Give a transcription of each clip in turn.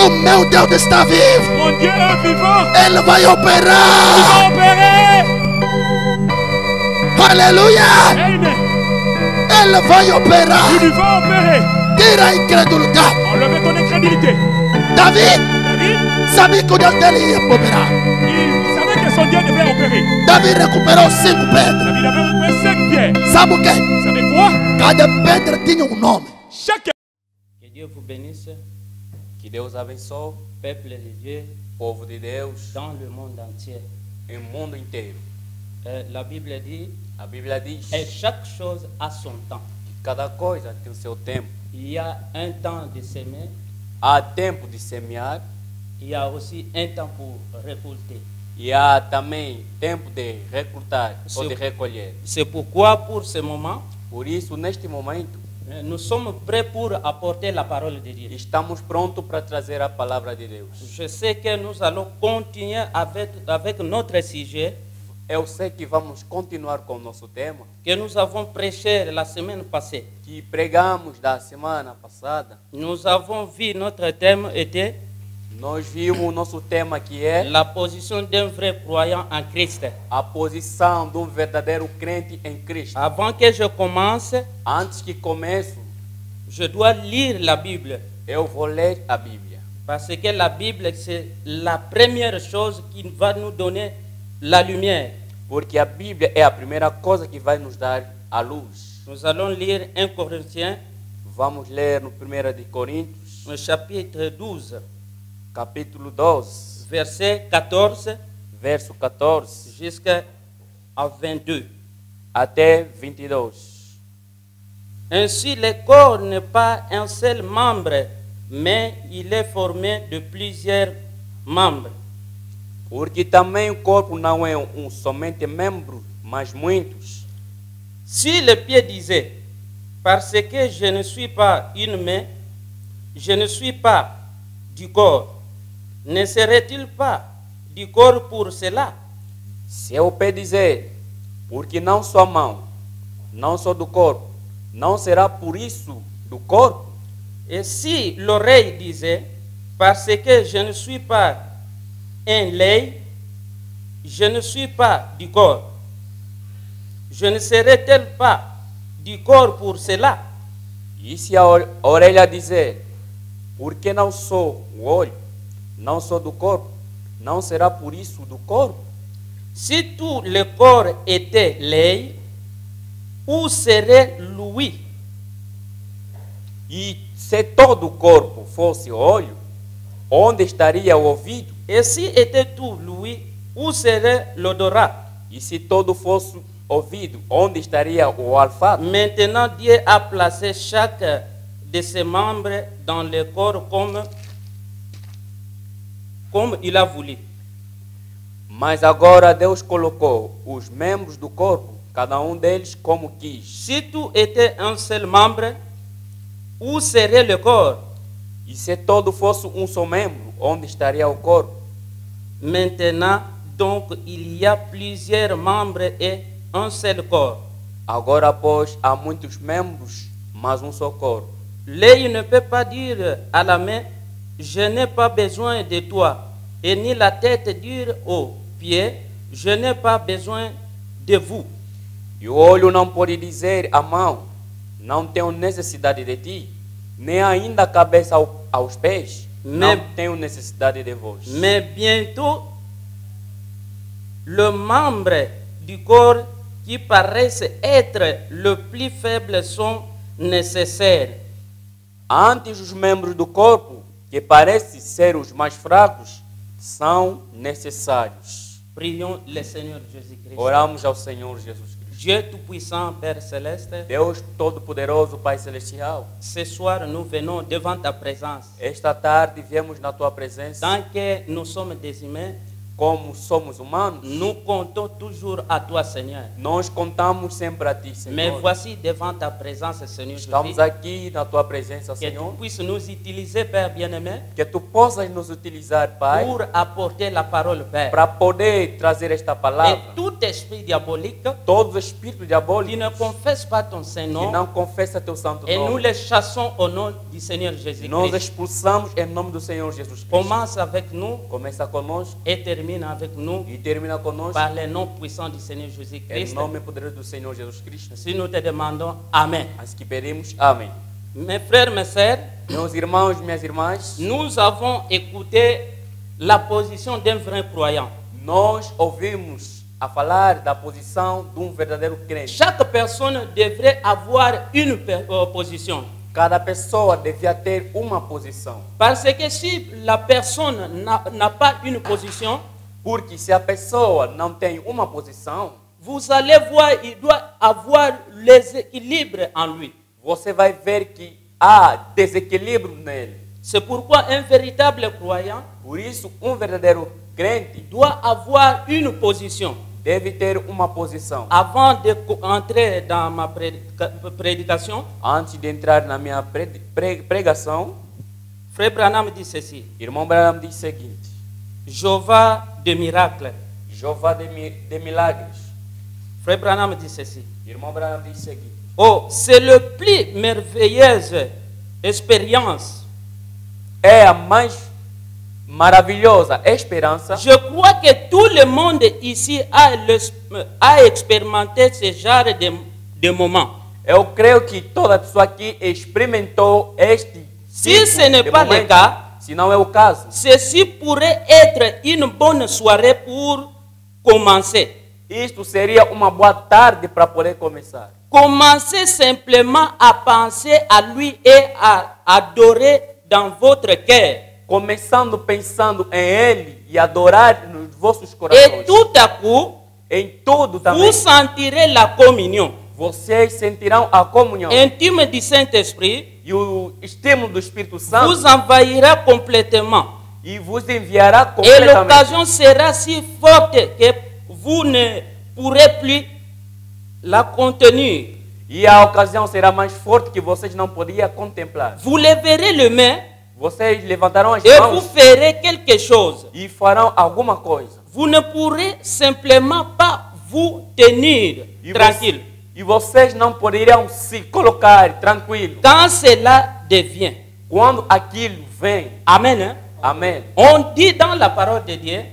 O meu Deus está vivo. Mon Dieu est vivant. Ele vai Il va operar. opérer. Aleluia. Amen. Ele vai operar. Il va opérer. Tira a incredulidade. Enlevez ton incrédulité. David David, sabia que o Deus dele ia operar. il savait que son Dieu devait opérer. David recuperou 5 pedras. David avait recoupé 5 pierres. Sabe o quê? Vous savez quoi? Cada pedra tinha um nome. Chaque Que Dieu vous bénisse, Que Deus abençoe peuple de Dieu, o povo de Deus dans le monde entier. em mundo inteiro. La Bible dit, A Bíblia diz et chaque chose a son temps. que cada coisa tem o seu tempo. Il y a un temps de semer, Há tempo de semear il y a aussi un temps pour récolter. e há também tempo de recrutar ou Sim. de recolher. C'est pourquoi, pour ce moment, Por isso, neste momento, nous sommes prêts pour apporter la parole de Dieu. estamos prontos para trazer a palavra de Deus. Je sais que nous allons continuer avec notre sujet Eu sei que vamos continuar com o nosso tema, que nous avons prêché la semaine passée. que pregamos da semana passada. Nous avons vu notre thème était Nós vimos o nosso tema que é la position d'un vrai croyant en Christ. a posição de um verdadeiro crente em Cristo. Avant que je commence, Antes que comece, je dois lire la Bible. eu vou ler a Bíblia. Parce que la Bible, c'est la première chose qui va nous donner la lumière. Porque a Bíblia é a primeira coisa que vai nos dar a luz. Nous allons lire 1 Corinthiens, Vamos ler no 1 de Coríntios, au chapitre 12, capítulo 12, verset 14 verso 14 jusqu'à 22. até 22. Ainsi, le corps n'est pas un seul membre, mais il est formé de plusieurs membres. Porque também o corpo não é somente membro, mas muitos. Si le pied disait, parce que je ne suis pas une main, je ne suis pas du corps, ne serait-il pas du corps pour cela? Se o pé dizer, porque não sou a mão, não sou do corpo, não será por isso do corpo? Et si l'oreille disait, parce que je ne suis pas un l'œil, je ne suis pas du corps, je ne serais-elle pas du corps pour cela? E se a orelha dizer, porque não sou o olho, não sou do corpo, não será por isso do corpo? Si tout le corps était l'œil, où serait l'ouïe? E se todo o corpo fosse olho, onde estaria o ouvido? Et si était tout l'ouïe, où serait l'odorat? E se todo fosse ouvido, onde estaria o olfato? Maintenant, Dieu a placé chaque de ses membres dans le corps comme il a voulu. Mas agora Deus colocou os membros do corpo, cada um deles como quis. Si tout était un seul membre, où serait le corps? E se todo fosse só membro, onde estaria o corpo? Maintenant, donc, il y a plusieurs membres et un seul corps. Agora, pois, há muitos membros, mas só corpo. L'œil ne peut pas dire à la main, je n'ai pas besoin de toi, et ni la tête dire aux pieds, je n'ai pas besoin de vous. E o olho não pode dizer à mão, não tenho necessidade de ti, nem ainda a cabeça aos pés, não tenho necessidade de vós. Mais bientôt, le membre du corps qui paraissent être le plus faible sont nécessaires. Antes, os membros do corpo, que parecem ser os mais fracos, são necessários. Prions le Seigneur Jésus-Christ. Oramos ao Senhor Jesus Cristo. Dieu Tout-Puissant, Père Céleste, Deus Todo-Poderoso, Pai Celestial, ce soir nous venons devant ta présence. esta tarde viemos na Tua presença. Tant que nous sommes des humains, como somos humanos, nous comptons toujours à toi, Seigneur. nós contamos sempre a Ti, Mais Senhor. voici devant ta présence, Seigneur Estamos Jésus, aqui na Tua presença, que tu Senhor. puisses nous utiliser, Père bien-aimé, Que Tu possas nos utilizar, Pai, pour apporter la parole, Père. para poder trazer esta Et palavra. tout esprit diabolique Todos os espíritos qui diabólicos ne confesse pas ton que Saint-Nom, não confessam Teu santo et nous nome, les chassons au nom du Seigneur nós Jésus-Christ. expulsamos em nome do Senhor Jesus Cristo. Commence avec nous Começa conosco et termine avec nous e termina conosco par le nom puissant du Seigneur em Jésus-Christ. nome poderoso do Senhor Jesus Cristo. Si nous te demandons Amen. Assim que pedimos, amém. Mes frères, mes sœurs, Meus irmãos, minhas irmãs, nous avons écouté la position d'un vrai croyant. nós ouvimos a falar da posição de verdadeiro crente. Chaque personne devrait avoir une position. Cada pessoa devia ter uma posição. Parce que si la personne n'a pas une position, Porque se a pessoa não tem uma posição, vous allez voir, il doit avoir les équilibres en lui. você vai ver que há desequilíbrio nele. C'est pourquoi un véritable croyant Por isso, verdadeiro crente doit avoir une position. deve ter uma posição. Avant d'entrer dans ma prédication, Antes de entrar na minha pregação, Frère Branham dit ceci: irmão Branham diz o seguinte: Jéhovah de miracles. Jeová de milagres. Frère Branham dit ceci: Irmão Branham diz o seguinte: oh, c'est le plus merveilleuse expérience. é a mais maravilhosa esperança. Je crois que tout le monde ici a expérimenté ce genre de moment. Eu creio que toda pessoa aqui experimentou este Si tipo ce n'est de pas le momento. cas, Se não é o caso, ceci pourrait être une bonne soirée pour commencer. isto seria uma boa tarde para poder começar. Commencez simplement à penser à lui et à adorer dans votre cœur. Começando pensando em Ele e adorar nos vossos Et corações. tout à coup, Em tudo também. vous sentirez la communion Vocês sentirão a comunhão. intime du Saint-Esprit, E o estímulo do Espírito Santo vous envahira complètement. e vos enviará Et completamente. l'occasion sera si forte que vous ne pourrez plus la contenir. E a ocasião será mais forte que vocês não podiam contemplar. Vous leverez les mains Vocês levantarão as et vous mãos ferez quelque chose. e farão alguma coisa. Vous ne pourrez simplement pas vous tenir E, tranquille. e vocês não poderiam se colocar tranquilo. Quand cela devient. Quando aquilo vem, Amen. Hein? amém. On dit dans la parole de Dieu,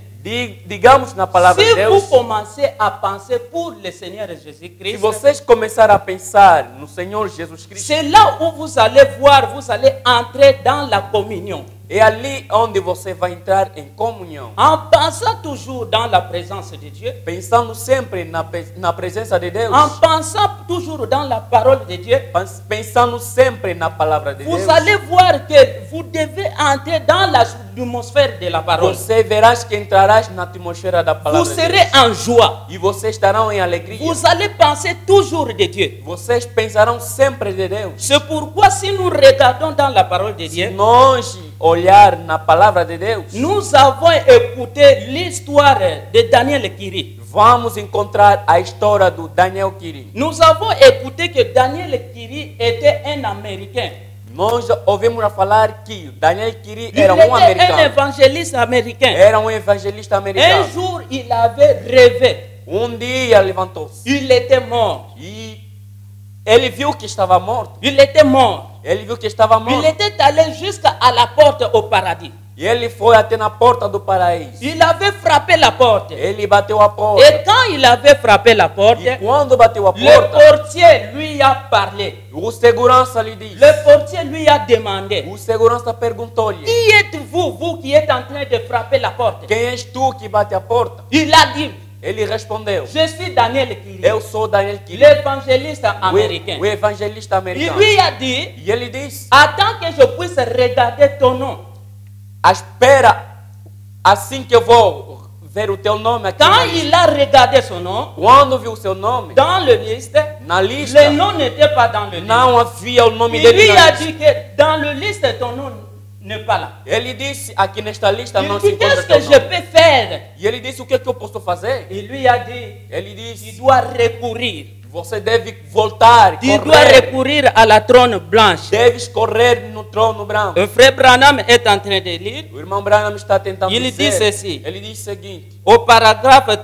Digamos na palavra de si Deus, vous commencez à penser pour le Seigneur se Jésus-Christ, vocês começarem a pensar no Senhor Jesus Cristo, c'est là où vous allez voir, vous allez entrer dans la communion. é ali onde você vai entrar em comunhão. En pensant toujours dans la présence de Dieu, Pensando sempre na presença de Deus. en pensant toujours dans la parole de Dieu, Pensando sempre na palavra de vous Deus. allez voir que vous devez entrer dans l'atmosphère de la parole. Você verás que entrarás na atmosfera da palavra Vous de serez Deus. en joie. E vocês estarão em alegria. Vous allez penser toujours de Dieu. Vocês pensarão sempre de Deus. C'est pourquoi si nous regardons dans la parole de Se Dieu, nós olhar na palavra de Deus, nous avons écouté l'histoire de Daniel Kiri. vamos encontrar a história do Daniel Kiri. Nous avons écouté que Daniel Kiri était un Américain. Nós ouvimos falar que Daniel Kiri Il era était un americano. évangéliste américain. Era evangelista Un americano. jour, il avait rêvé. Dia levantou-se Il était mort. e ele viu que estava morto. Il était mort. Ele viu que estava Il morto. était allé jusqu'à la porte au paradis. E ele foi até na porta do paraíso. Il avait frappé la porte. Ele bateu a porta. Et quand il avait frappé la porte, E quando bateu a le porta, portier lui a parlé. o segurança lhe disse. Le portier lui a demandé: O segurança perguntou-lhe: qui êtes-vous, vous qui êtes en train de frapper la porte? Quem és tu que bate a porta? Il a dit: Ele respondeu: je suis Daniel Kiri, Eu sou Daniel Kiri, l'évangéliste américain. o evangelista Il americano. lui a dit: E ele disse: attends que je puisse regarder ton nom. espera, assim que eu vou ver o teu nome aqui. Quand na lista. il a regardé son nom, Quando viu o seu nome, dans le liste, na lista, le nom n'était pas dans le liste. não havia o nome Il dele lui na a lista. dit que dans le liste, ton nom n'est pas là. Ele disse aqui nesta lista Il não se dit, encontra qu'est-ce teu que je nome. peux faire? E ele disse o que é que eu posso fazer? Il lui a dit, Ele tu disse, dois recourir. você deve voltar, Tu dois correr. recourir à la trône blanche. Deves correr no trono branco. Le frère Branham est en train de lire O irmão Branham está tentando Ele dizer. disse assim. Ele diz o seguinte, au paragraphe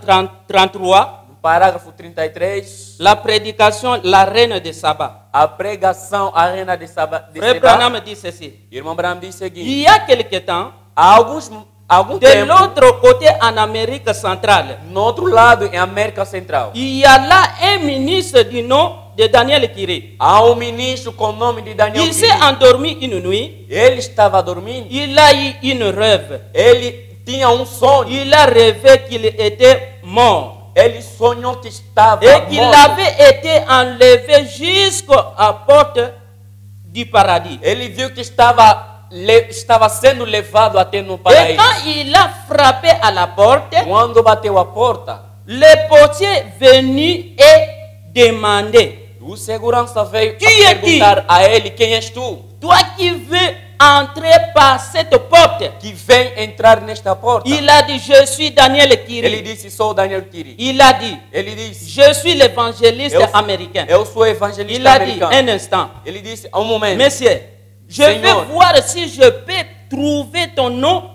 33, no parágrafo 33, la prédication, la reine de Saba. a pregação, a reina de Saba. Frère Branham dit ceci. Irmão Branham diz o seguinte, Il y a quelque temps, há algum de tempo, l'autre côté en Amérique centrale, no outro lado, em América Central, il y a là un ministre du nom de Daniel Kiri. há um ministro com o nome de Daniel Il s'est Kiri. endormi une nuit, Ele estava dormindo, il a eu une rêve. ele tinha um sonho, Il a rêvé qu'il était mort ele sonhou que estava et qu'il morto. avait été enlevé jusqu'à porte du paradis. Ele viu que estava sendo levado até no Et paraíso. quand il a frappé à la porte, Quando bateu a porta, le portier venu et demandé, o segurança veio Quem é a perguntar a ele, quem és tu? toi qui veux entrer par cette porte? Que vem entrar nesta porta. Il a dit, je suis Daniel Ele Kiri. disse, sou Daniel Kiri. Il a dit, Ele disse, je suis l'évangéliste Eu- américain. eu sou evangelista Il a dit, americano. un instant, Ele disse, um momento, monsieur, je Seigneur. vais voir si je peux trouver ton nom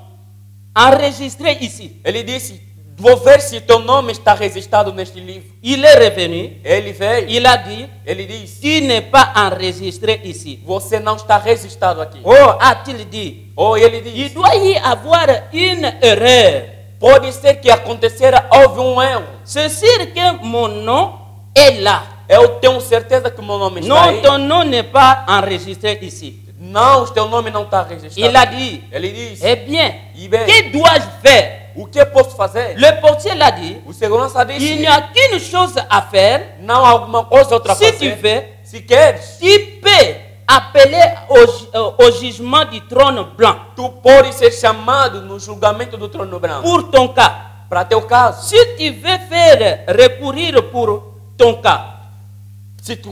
enregistré ici. ele disse, vou ver se teu nome está registrado neste livro. Il est revenu, Ele veio, il a dit, ele disse, tu n'es pas enregistré ici. você não está registrado aqui. Oh, a-t-il dit, Ou ele il disse, doit y avoir une erreur. pode ser que acontecera, houve um erro. C'est sûr que mon nom est là. Eu tenho certeza que o meu nome está Non, aí. ton nom n'est pas enregistré ici. Não, o teu nome não está registrado. Il a dit, Ele disse, eh bien, e bem, que dois-je faire? o que posso fazer? Le portier l'a dit, O segurança il disse, n'y a qu'une chose à faire. não há alguma coisa outra a Si tu fazer. veux, Se queres, tu peux appeler au jugement du trône blanc tu podes ser chamado no julgamento do trono branco. pour ton cas. Para teu caso, Si tu veux faire recourir pour ton cas, se tu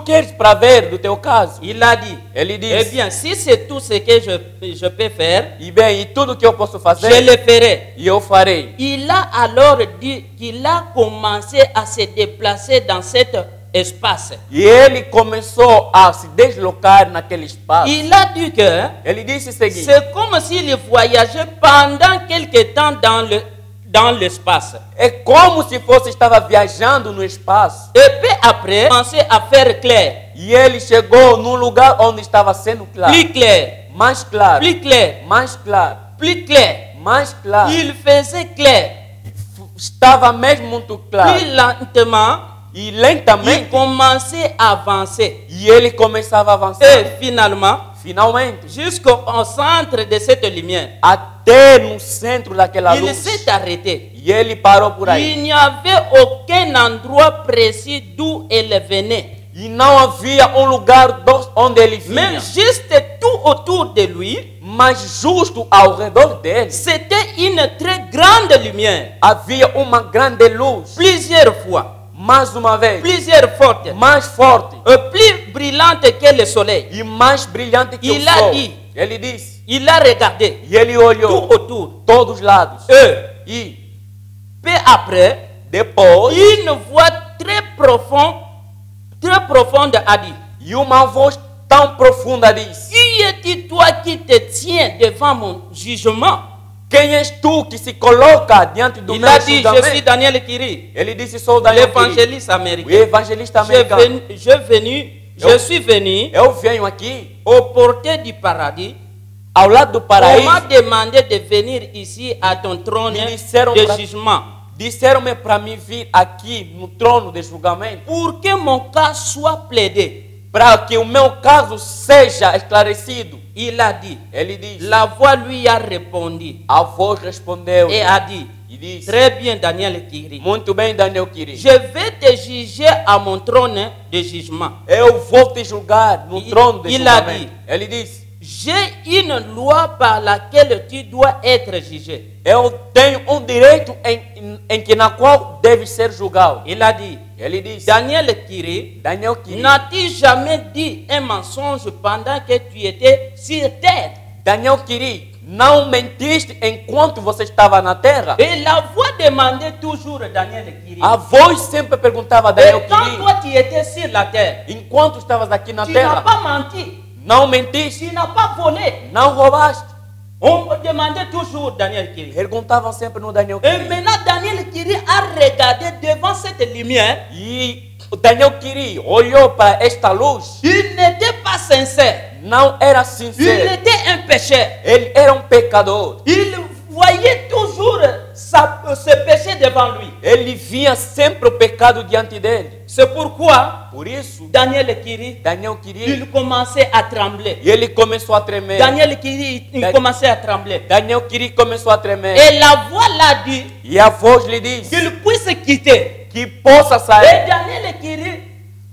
queres para ver do teu caso, il a dit, ele eh disse, bien, si c'est tout ce que je peux faire, e bem, e tudo que eu posso je fazer, le ferai. e eu farei. Il a alors dit qu'il a commencé à se déplacer dans cet espace. E ele começou a se deslocar naquele espaço. Il a dit que Ele disse o seguinte, c'est comme s'il voyageait pendant quelque temps dans l'espace. é como se fosse estava viajando no espaço. Et puis après, commencé à faire clair, E ele chegou num lugar onde estava sendo claro. plus clair, Mais claro. plus clair, Mais claro. plus clair. Mais claro. Il faisait clair. Estava mesmo muito claro. Plus lentement, E il lentamente. commençait à avancer. E ele começava a avançar. Et finalement, Finalmente. jusqu'au centre de cette lumière, Até no centro daquela il luz. s'est arrêté. E ele parou por aí. Il n'y avait aucun endroit précis d'où elle venait. E não havia um lugar onde ele vinha. Mais juste tout autour de lui, Mas justo ao redor dele c'était une très grande lumière. havia uma grande luz. Plusieurs fois, Mais uma vez. plusieurs fortes, Mais forte. plus brillante que le soleil. E mais brilhante que Il o a sol. dit. Ele disse. Il a regardé E ele tout olhou autour. todos os lados. E Peu après, depois, une voix très profonde a dit, e uma voz tão profunda disse: qui es-tu toi qui te tiens devant mon jugement? Quem és tu que se coloca diante do Il meu a dit, je suis julgamento? Daniel Kiri, Ele disse: sou Daniel Kiri, l'évangéliste o américain. evangelista americano. Je suis venu Eu venho aqui au portail du paradis. ao lado do On m'a paraíso. demandé de venir ici à ton trône Me disseram de pra- jugement Disseram-me para mim vir aqui no trono de julgamento pour que mon cas soit plaidé. para que o meu caso seja esclarecido. Il a dit, Ele disse: la voix lui a répondu a voz respondeu et a dit, e disse: très bien Daniel Kiri, muito bem, Daniel Kiri. je vais te juger à mon trône de jugement. Eu vou te julgar no Il- trono de il a julgamento. dit. Ele disse: J'ai une loi par laquelle tu dois être jugé. eu tenho um direito em que na qual deve ser julgado. Il a dit, Ele disse: Daniel Kiri, Daniel Kiri. n'as-tu jamais dit un mensonge pendant que tu étais sur terre? Daniel queria, não mentiste enquanto você estava na terra? Et la voix demandait toujours Daniel Kiri. A voz sempre perguntava a Daniel Et quand queria, toi tu étais sur la terre, enquanto estavas aqui na tu n'as terra, pas menti, não mentiste, tu n'as pas volé. não roubaste. On demandait toujours Daniel Kiri. Perguntavam sempre no Daniel Et queria. maintenant Daniel Kiri a regardé devant cette lumière. E o Daniel queria, olhou para esta luz, Il n'était pas sincère. não era Il sincero. était un pécheur. Ele era pecador. Il voyait toujours ce péché devant lui. Ele via sempre o pecado diante dele. C'est pourquoi Por isso, Daniel Kiri, Daniel queria. il commençait à trembler. E ele começou a tremer. Daniel Kiri, il commençait à trembler. Daniel queria começou a tremer. Et la voix l'a dit E a voz lhe disse qu'il puisse quitter. que possa Et sair. Daniel Kiri,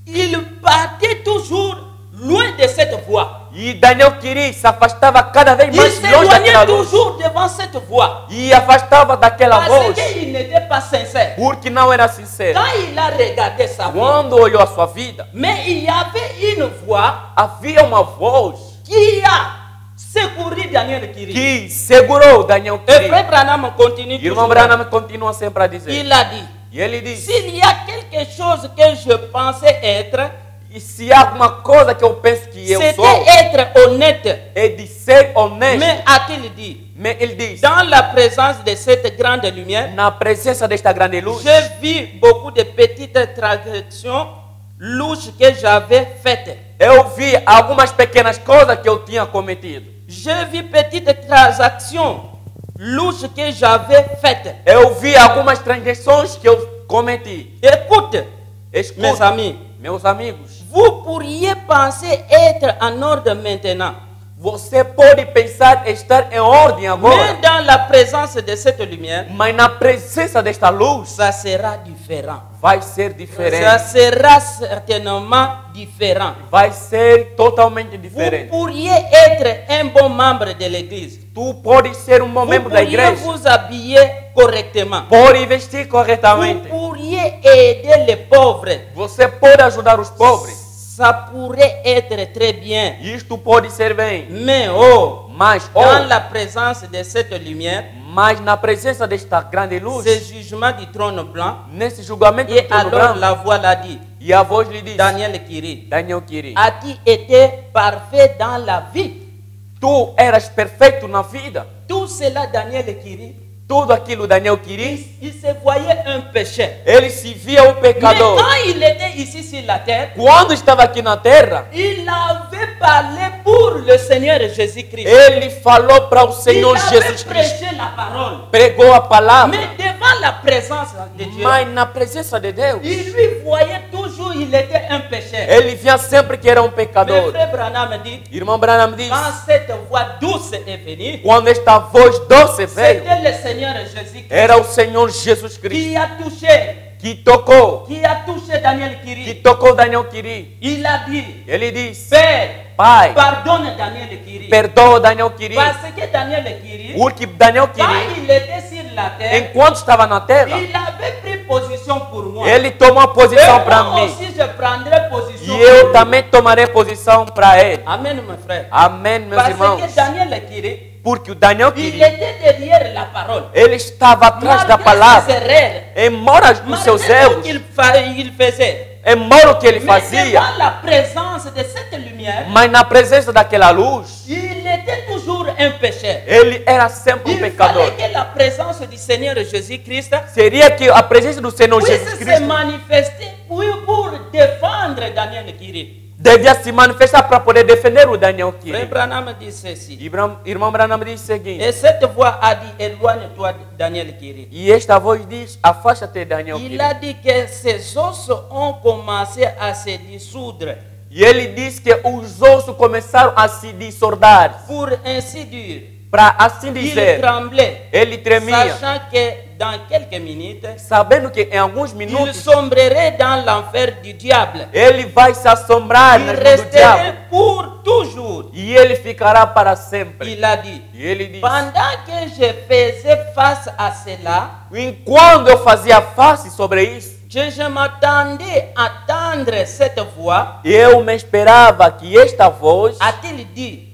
il partait toujours loin de cette voix. E Daniel queria se afastava cada vez Il mais longe daquela s'éloignait luz. toujours devant cette voix. E afastava daquela Parce voz. qu'il n'était pas sincère. Porque não era sincero. Quand il a regardé sa vie, Quando olhou a sua vida, mais il y avait une voix havia uma voz qui a secouru Daniel Kiri. que segurou Daniel Et queria. Frère Branham continue Irmão toujours. Branham continua sempre a dizer. Il a dit, E ele disse, s'il y a quelque chose que je pensais être, e se há alguma coisa que eu penso que eu sou, c'était être honnête. é de ser honesto. Mais a-t-il dit, Mas ele diz, dans la présence de cette grande lumière, na presença desta grande luz, j'ai vu beaucoup de petites transgressions louches que j'avais faites. eu vi algumas pequenas coisas que eu tinha cometido. J'ai vu petites transactions louches que j'avais faites. Eu vi algumas transgressões que eu cometi. Écoute, mes Escuta, amis, meus amigos, vous pourriez penser être en ordre maintenant. você pode pensar estar em ordem Mais agora, dans la présence de cette lumière, mas na presença desta luz ça sera différent. vai ser Ça diferente. sera certainement différent. Vai ser totalmente Vous diferente. pourriez être un bon membre de l'église. Tu pode ser um bom Vous membro da pourriez igreja, vous habiller correctement. pode vestir Vous corretamente, pourriez aider les pauvres. você pode ajudar os pobres. Ça pourrait être très bien. Isto pode ser bem, Mais oh, mas, dans la présence de cette lumière, mas na presença desta grande luz, ce jugement du trône blanc, nesse julgamento do et trono alors branco, la voix l'a dit, e a voz lhe diz, Daniel Kiri, Daniel queria, as-tu été parfait dans la vie? tu eras perfeito na vida. Tout cela, Daniel Kiri, Tudo aquilo Daniel queria, il se voyait un péché. ele se via um Mais pecador. quand il était ici sur la terre, Quando estava aqui na terra, il avait parlé pour le Seigneur Jésus-Christ. ele falou para o Il Senhor avait Jesus Cristo, prêché la parole. pregou a palavra, Mais devant la présence de Dieu, mas na presença de Deus, il lui voyait toujours, il était un péché. ele via sempre que era um Mais pecador. Frère Branham dit, Irmão Branham diz, quand cette voix douce est venue, quando esta voz doce veio, c'était le Seigneur Jésus-Christ era o Senhor Jesus Cristo qui a touché, que tocou Daniel Kiri. que tocou Daniel queria. Il a dit, Ele disse, Père, Pai, pardonne Daniel Kiri. perdoa Daniel queria, Parce que Daniel Kiri, porque Daniel quand queria, il était sur la terre, enquanto estava na terra, il avait pris position pour moi. ele tomou a Et posição para moi mim. aussi, je prendrai position E eu pour também tomarei posição para ele. lui. Amen, mon frère. Amém, meus Parce irmãos. que Daniel Kiri, Porque o Daniel il queria, était derrière la parole. ele estava atrás da Malgré ses palavra. erreurs, Embora os seus malgré erros, tout qu'il faisait, embora o que ele mais fazia, devant la présence de cette lumière, mas na presença daquela luz, il était toujours un pécheur. ele era sempre um Il pecador. fallait que la présence du Seigneur Jésus-Christ Seria que a presença do Senhor Jesus puisse se Cristo manifester pour défendre Daniel Kiri. devia se manifestar para poder defender o Daniel Frère queria. Branham dit ceci. Irmão Branham diz o seguinte, Et cette voix a dit, éloigne-toi Daniel Kiri. e esta voz diz, afasta-te Daniel Il queria. a dit que ses os ont commencé à se dissoudre. E ele diz que os ossos começaram a se dissordar. Pour ainsi dire, Para assim il dizer, tremblait, ele tremia, sachant que dans quelques minutes, sabendo que em alguns il minutos sombrerait dans l'enfer du diable. ele vai se assombrar Il nas mãos do resterait diabo pour toujours. e ele ficará para sempre. Il a dit, E ele diz, pendant que je faisais face à cela, enquanto eu fazia face sobre isso, je m'attendais à entendre cette voix. eu me esperava que esta voz, A-t-il dit,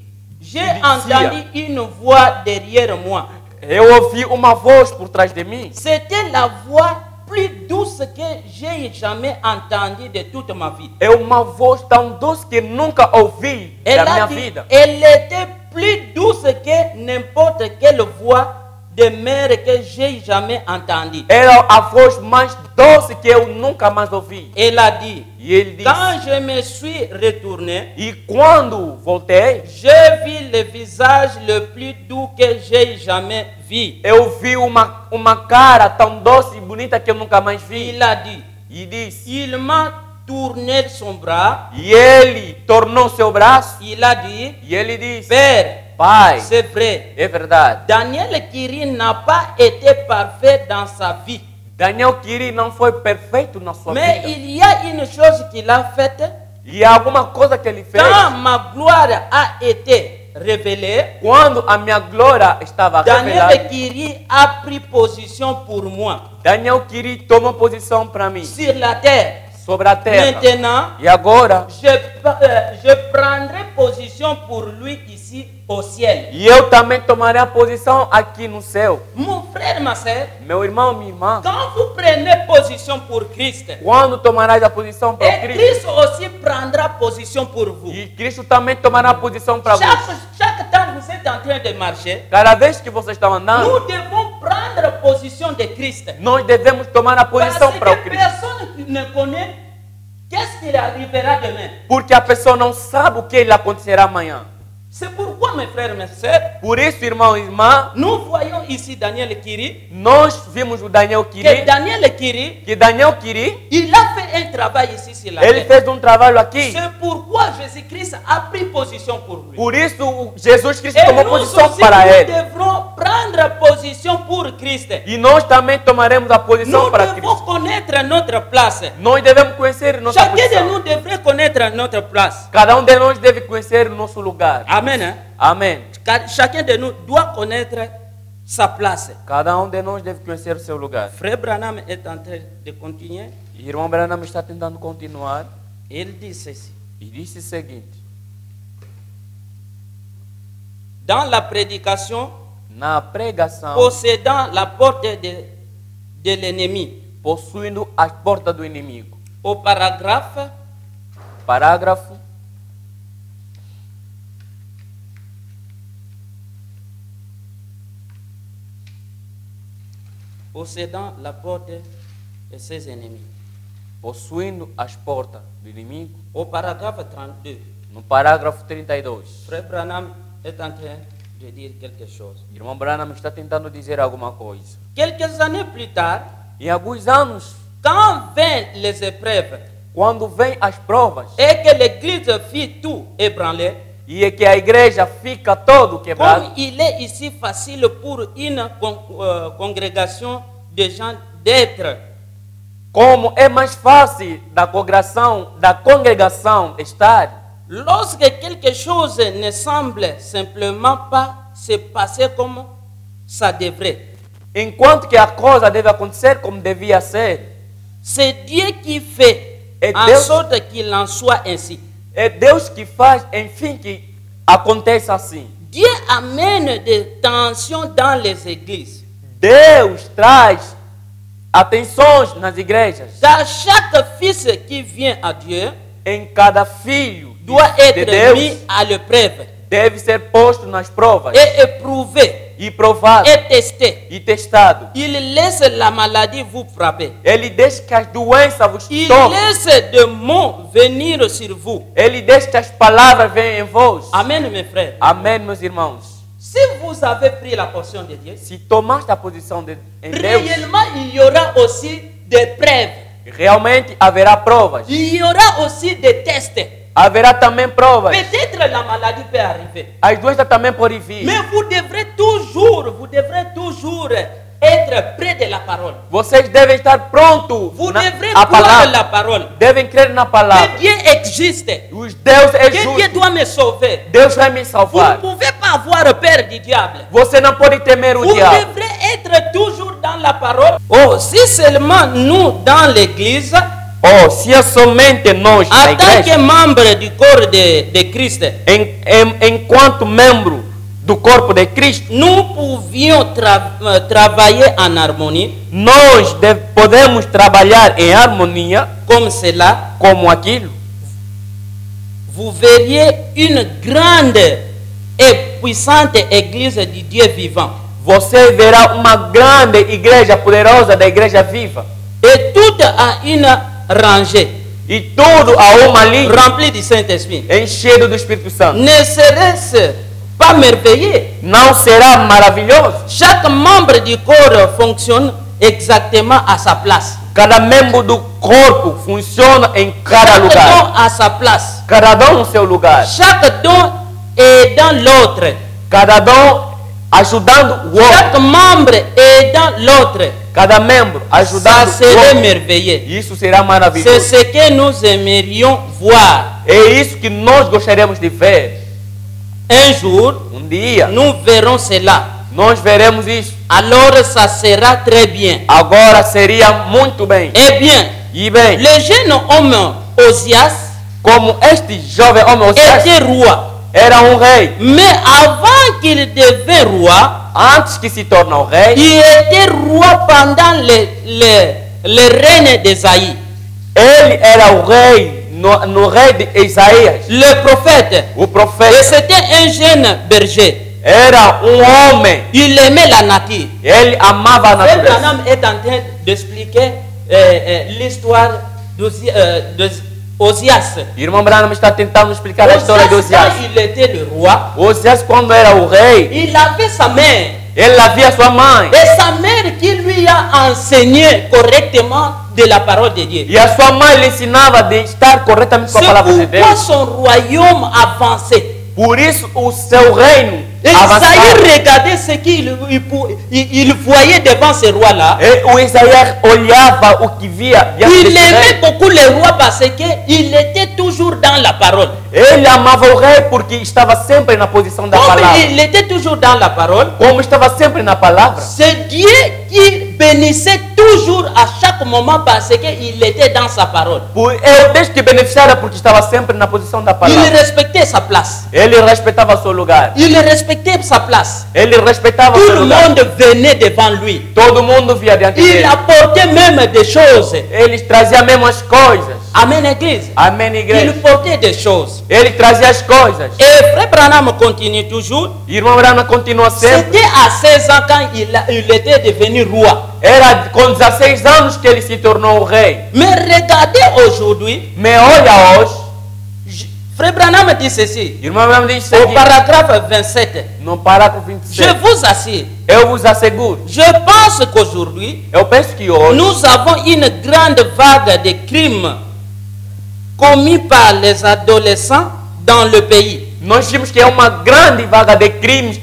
j'ai entendu une voix derrière moi. Eu ouvi uma voz por trás de mim. C'était la voix plus douce que j'ai jamais entendue de toute ma vie. É uma voz tão doce que nunca ouvi Elle da minha a dit, vida. elle était plus douce que n'importe quelle voix de mère que j'ai jamais entendue. Era a voz mais doce que eu nunca mais ouvi. Elle a dit, E ele disse, quand je me suis retourné, e quando voltei, j'ai vu le visage le plus doux que j'ai jamais vu. eu vi uma cara tão doce e bonita que eu nunca mais vi. Il a dit, E disse, il m'a tourné son bras. e ele tornou seu braço, Il a dit, e ele disse, Père, Pai, c'est vrai. é verdade. Daniel Kiri n'a pas été parfait dans sa vie. Daniel Kiri não foi perfeito na sua Mais vida. il y a une chose qu'il a faite. E há alguma coisa que ele fez. Quand ma gloire a été révélée, Quando a minha glória estava revelada, Daniel Kiri a pris position pour moi Daniel Kiri tomou posição para mim sur la terre. sobre a terra. Maintenant, E agora, je prendrai position pour lui ici au ciel. e eu também tomarei a posição aqui no céu. Mon frère, ma soeur, Meu irmão, minha irmã, quand vous prenez position pour Christ, quando tomarás a posição para et Cristo, Christ aussi prendra position pour vous. e Cristo também tomará a posição para você. Chaque temps que vous êtes en train de marcher, Cada vez que vocês estão andando, nous devons prendre position de Christ. nós devemos tomar a Parce posição para o que Cristo. personne ne connaît qu'est-ce qui arrivera demain. Porque a pessoa não sabe o que lhe acontecerá amanhã. C'est pourquoi, mes frères et mes sœurs, Por isso, irmão e irmã, nous voyons ici Daniel Kiri, nós vimos o Daniel que Kiri, Daniel Kiri, que Daniel Kiri, il a fait un travail ici sur la ele terre. fez um trabalho aqui. C'est pourquoi Jésus-Christ a pris position pour lui. Por isso, Jesus Cristo Et tomou nous posição aussi, para nous ele. devrons prendre position pour Christ. E nós também tomaremos a posição Nous para devons Cristo. connaître notre place. Nós devemos conhecer nossa Chacun de posição. nous devrait connaître notre place. Cada de nós deve conhecer o nosso lugar. Amen. Hein? Amém. Chacun de nous doit connaître sa place. Cada de nós deve conhecer o seu lugar. Frère Branham est en train de continuer. E irmão Branham está tentando continuar. Il dit ceci. E disse o seguinte: Dans la prédication, na pregação, possédant la porte de l'ennemi. possuindo as portas do inimigo. Au paragraphe, Parágrafo. possédant la porte de ses ennemis. Possuindo as portas do inimigo. Au paragraphe 32, No parágrafo 32. Frère Branham est en train de dire quelque chose. Irmão Branham está tentando dizer alguma coisa. Quelques années plus tard, Em alguns anos, quand vinrent les épreuves quando vem as provas et que l'église fit tout ébranler, e é que a igreja fica todo quebrada, comme il est ici facile pour une congrégation de gens d'être, como é mais fácil da congregação estar, lorsque quelque chose ne semble simplement pas se passer comme ça devrait, enquanto que a coisa deve acontecer como devia ser, c'est Dieu qui fait Et en Dieu- sorte qu'il en soit ainsi. é Deus que faz, enfim, que aconteça assim. Dieu amène des tensions dans les églises. Deus traz atenções nas igrejas. Car chaque fils qui vient à Dieu Em cada filho doit de être mis Deus à l'épreuve deve ser posto nas provas et éprouvé e provado et testé. e testado. Il laisse la maladie vous frapper. Ele deixa que as doenças vos Il toquem. laisse des mots venir sur vous. Ele deixa que as palavras venham em vós. Amen, mes frères. Amém, meus irmãos. Si vous avez pris la portion de Dieu, Se tomaste a posição em Deus, réellement, il y aura aussi des preuves. realmente haverá provas. Il y aura aussi des tests. Haverá também provas. Peut-être la maladie peut arriver. As doenças também podem vir. Mais vous devrez toujours être près de la parole. Vocês devem estar prontos Vous na devrez a croire palavra. la parole. Devem crer na palavra. Que Dieu existe. Os Deus é Que Dieu justo. doit me sauver. Deus vai me Vous ne salvar. pouvez pas avoir peur du diable. Você não pode temer o Vous diabo. devrez être toujours dans la parole. Oh, si seulement nous, dans l'église, Oh, se é somente nós na En tant que igreja, membre du corps de Christ, enquanto membro do corpo de Cristo, nous pouvions travailler en harmonie nós podemos trabalhar em harmonia comme cela, como aquilo. vous verriez une grande et puissante église du Dieu vivant. Você verá uma grande igreja poderosa da igreja viva. Et tout à une rangée, E tudo a uma linha remplie du Saint-Esprit. enchido do Espírito Santo. Ne serait-ce pas merveilleux? Não será maravilhoso? Chaque membre du corps fonctionne exactement à sa place. Cada membro do corpo funciona em cada Chaque lugar. don à sa place. Cada dom no seu lugar. Chaque don est dans l'autre. Cada dom ajudando o outro. Chaque membre est dans l'autre. Cada membro Ça ajudando o serait outro. merveilleux. Isso será C'est maravilhoso. ce que nous aimerions voir. É isso que nós gostaríamos de ver. Un jour, Dia, nous verrons cela. nós veremos isso. Alors ça sera très bien. Agora seria muito bem. Eh bien, E bem, le jeune homme Osias como este jovem homem Osias était roi. era um rei, Mais avant qu'il devienne roi, antes que se torne um rei, il était roi pendant le règne d'Esaïe. ele era o rei no rei de Isaías, Le prophète. o Et profeta. c'était un jeune berger. Era um homem, Il aimait la nature. ele amava a Frère natureza. Branham est en train d'expliquer l'histoire d'Osias. Irmão Branham está tentando explicar a história de Osias, Osias. quand il était le roi, Osias, quando era o rei, il avait sa mère. ele havia sua mãe. Et sa mère qui lui a enseigné correctement de la parole de Dieu. E a sua mãe lhe ensinava de estar corretamente com a C'est palavra de pourquoi Deus. son royaume avançait. Por isso o seu reino Esaïe avançava. regardait ce qu'il il voyait devant ce roi-là. E o Isaías olhava o que via diante Il desse aimait rei. beaucoup le roi parce qu'il était toujours dans la parole. Ele amava o rei porque estava sempre na posição da Comme palavra. il était toujours dans la parole, Como estava sempre na palavra, c'est Dieu qui bénissait toujours à chaque moment parce qu'il était dans sa parole. é o Deus que beneficiara porque estava sempre na posição da Il palavra. respectait sa place. Ele respeitava seu lugar. Il respectait sa place. Ele respeitava Tout seu le lugar. monde venait devant lui. Todo mundo via diante Il dele. apportait même des choses. Ele trazia mesmo as coisas. Amen, Église. Amém, Il igreja. portait des choses. Ele trazia as coisas. Et Frère Branham continue toujours. Irmão Branham continua sempre. C'était à 16 ans quand il était devenu roi. Era com 16 anos que ele se tornou o rei. Mais regardez aujourd'hui, Me olha hoje. Frère Branham dit ceci, Irmão Branham diz au seguinte, paragraphe 27. no parágrafo Je 27. vous assure, Eu vos asseguro. je pense qu'aujourd'hui, Eu penso que hoje nous avons une grande vague de crimes commis par les adolescents dans le pays. nós vimos que é uma grande vaga de crimes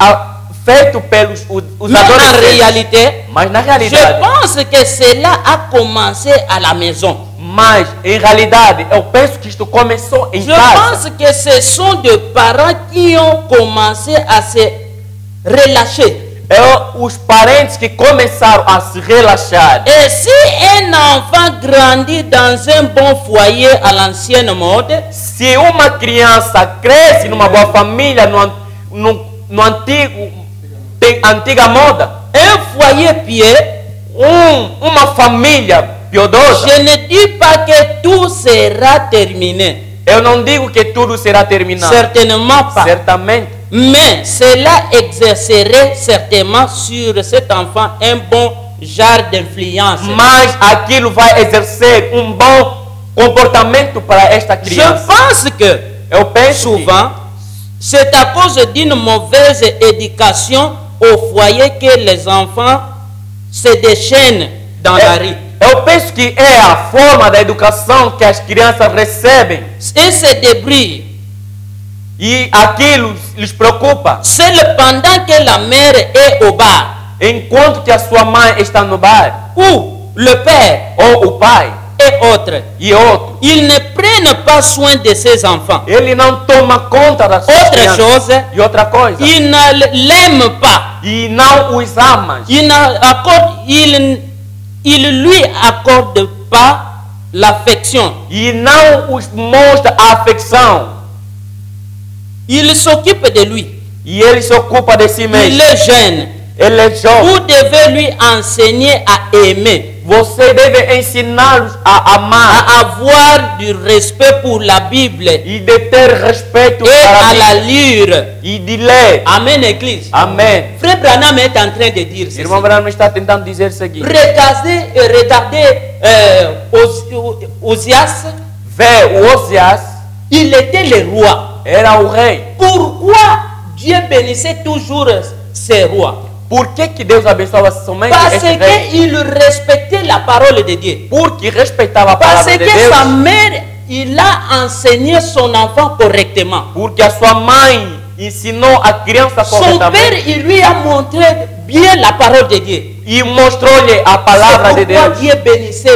feito pelos os Mais en adolescentes. réalité, Mas na je realidade, pense que cela a commencé à la maison. mas em realidade, eu penso que isto começou em Je casa. pense que ce sont des parents qui ont commencé à se relâcher. É os parentes que começaram a se relaxar. Et si un enfant grandit dans un bon foyer à l'ancienne mode, Se uma criança cresce numa boa família, no antiga moda, un foyer pieux, uma família piedosa, je ne dis pas que tout sera terminé. eu não digo que tudo será terminado. Certainement pas. Certamente. Mais cela exercerait certainement sur cet enfant un bon genre d'influence. Mas aquilo vai exercer um bom comportamento para esta Je criança. pense que Eu penso souvent, c'est à cause d'une mauvaise éducation au foyer que les enfants se déchaînent dans la rue. eu penso que é a forma da educação que as crianças recebem Et se débrouillent. e aquilo lhes preocupa. C'est pendant que la mère est au bar Enquanto que a sua mãe está no bar, ou le père ou o pai et autres, e outro, ils ne prennent pas soin de ses enfants. ele não toma conta das suas Autre crianças. chose, E outra coisa, ils ne l'aiment pas. e não os ama. Il lui accorde pas l'affection. e não os mostra a afecção. Il s'occupe de lui. E ele se ocupa de si Il mesmo. est jeune. Ele é jovem. Vous devez lui enseigner à aimer, Você deve ensiná-los a amar à avoir du respect pour la Bible et e de ter respeito para à a la Bíblia lire. e de ler. Amen, Église. Amém. Frère Branham est en train de dire ceci. Irmão Branham está tentando dizer o seguinte: Regardez Osias, vê, o Osias il était le roi. era o rei. Pourquoi Dieu bénissait toujours ces rois? Por que Deus abençoava somente Parce este rei? qu'il respectait la parole de Dieu. Porque respeitava a Parce palavra de que sa Deus. mère, il a enseigné son enfant correctement. Porque a sua mãe ensinou a criança Son père, corretamente il lui a montré bien la parole de Dieu. e mostrou-lhe a palavra de C'est pourquoi Deus. Dieu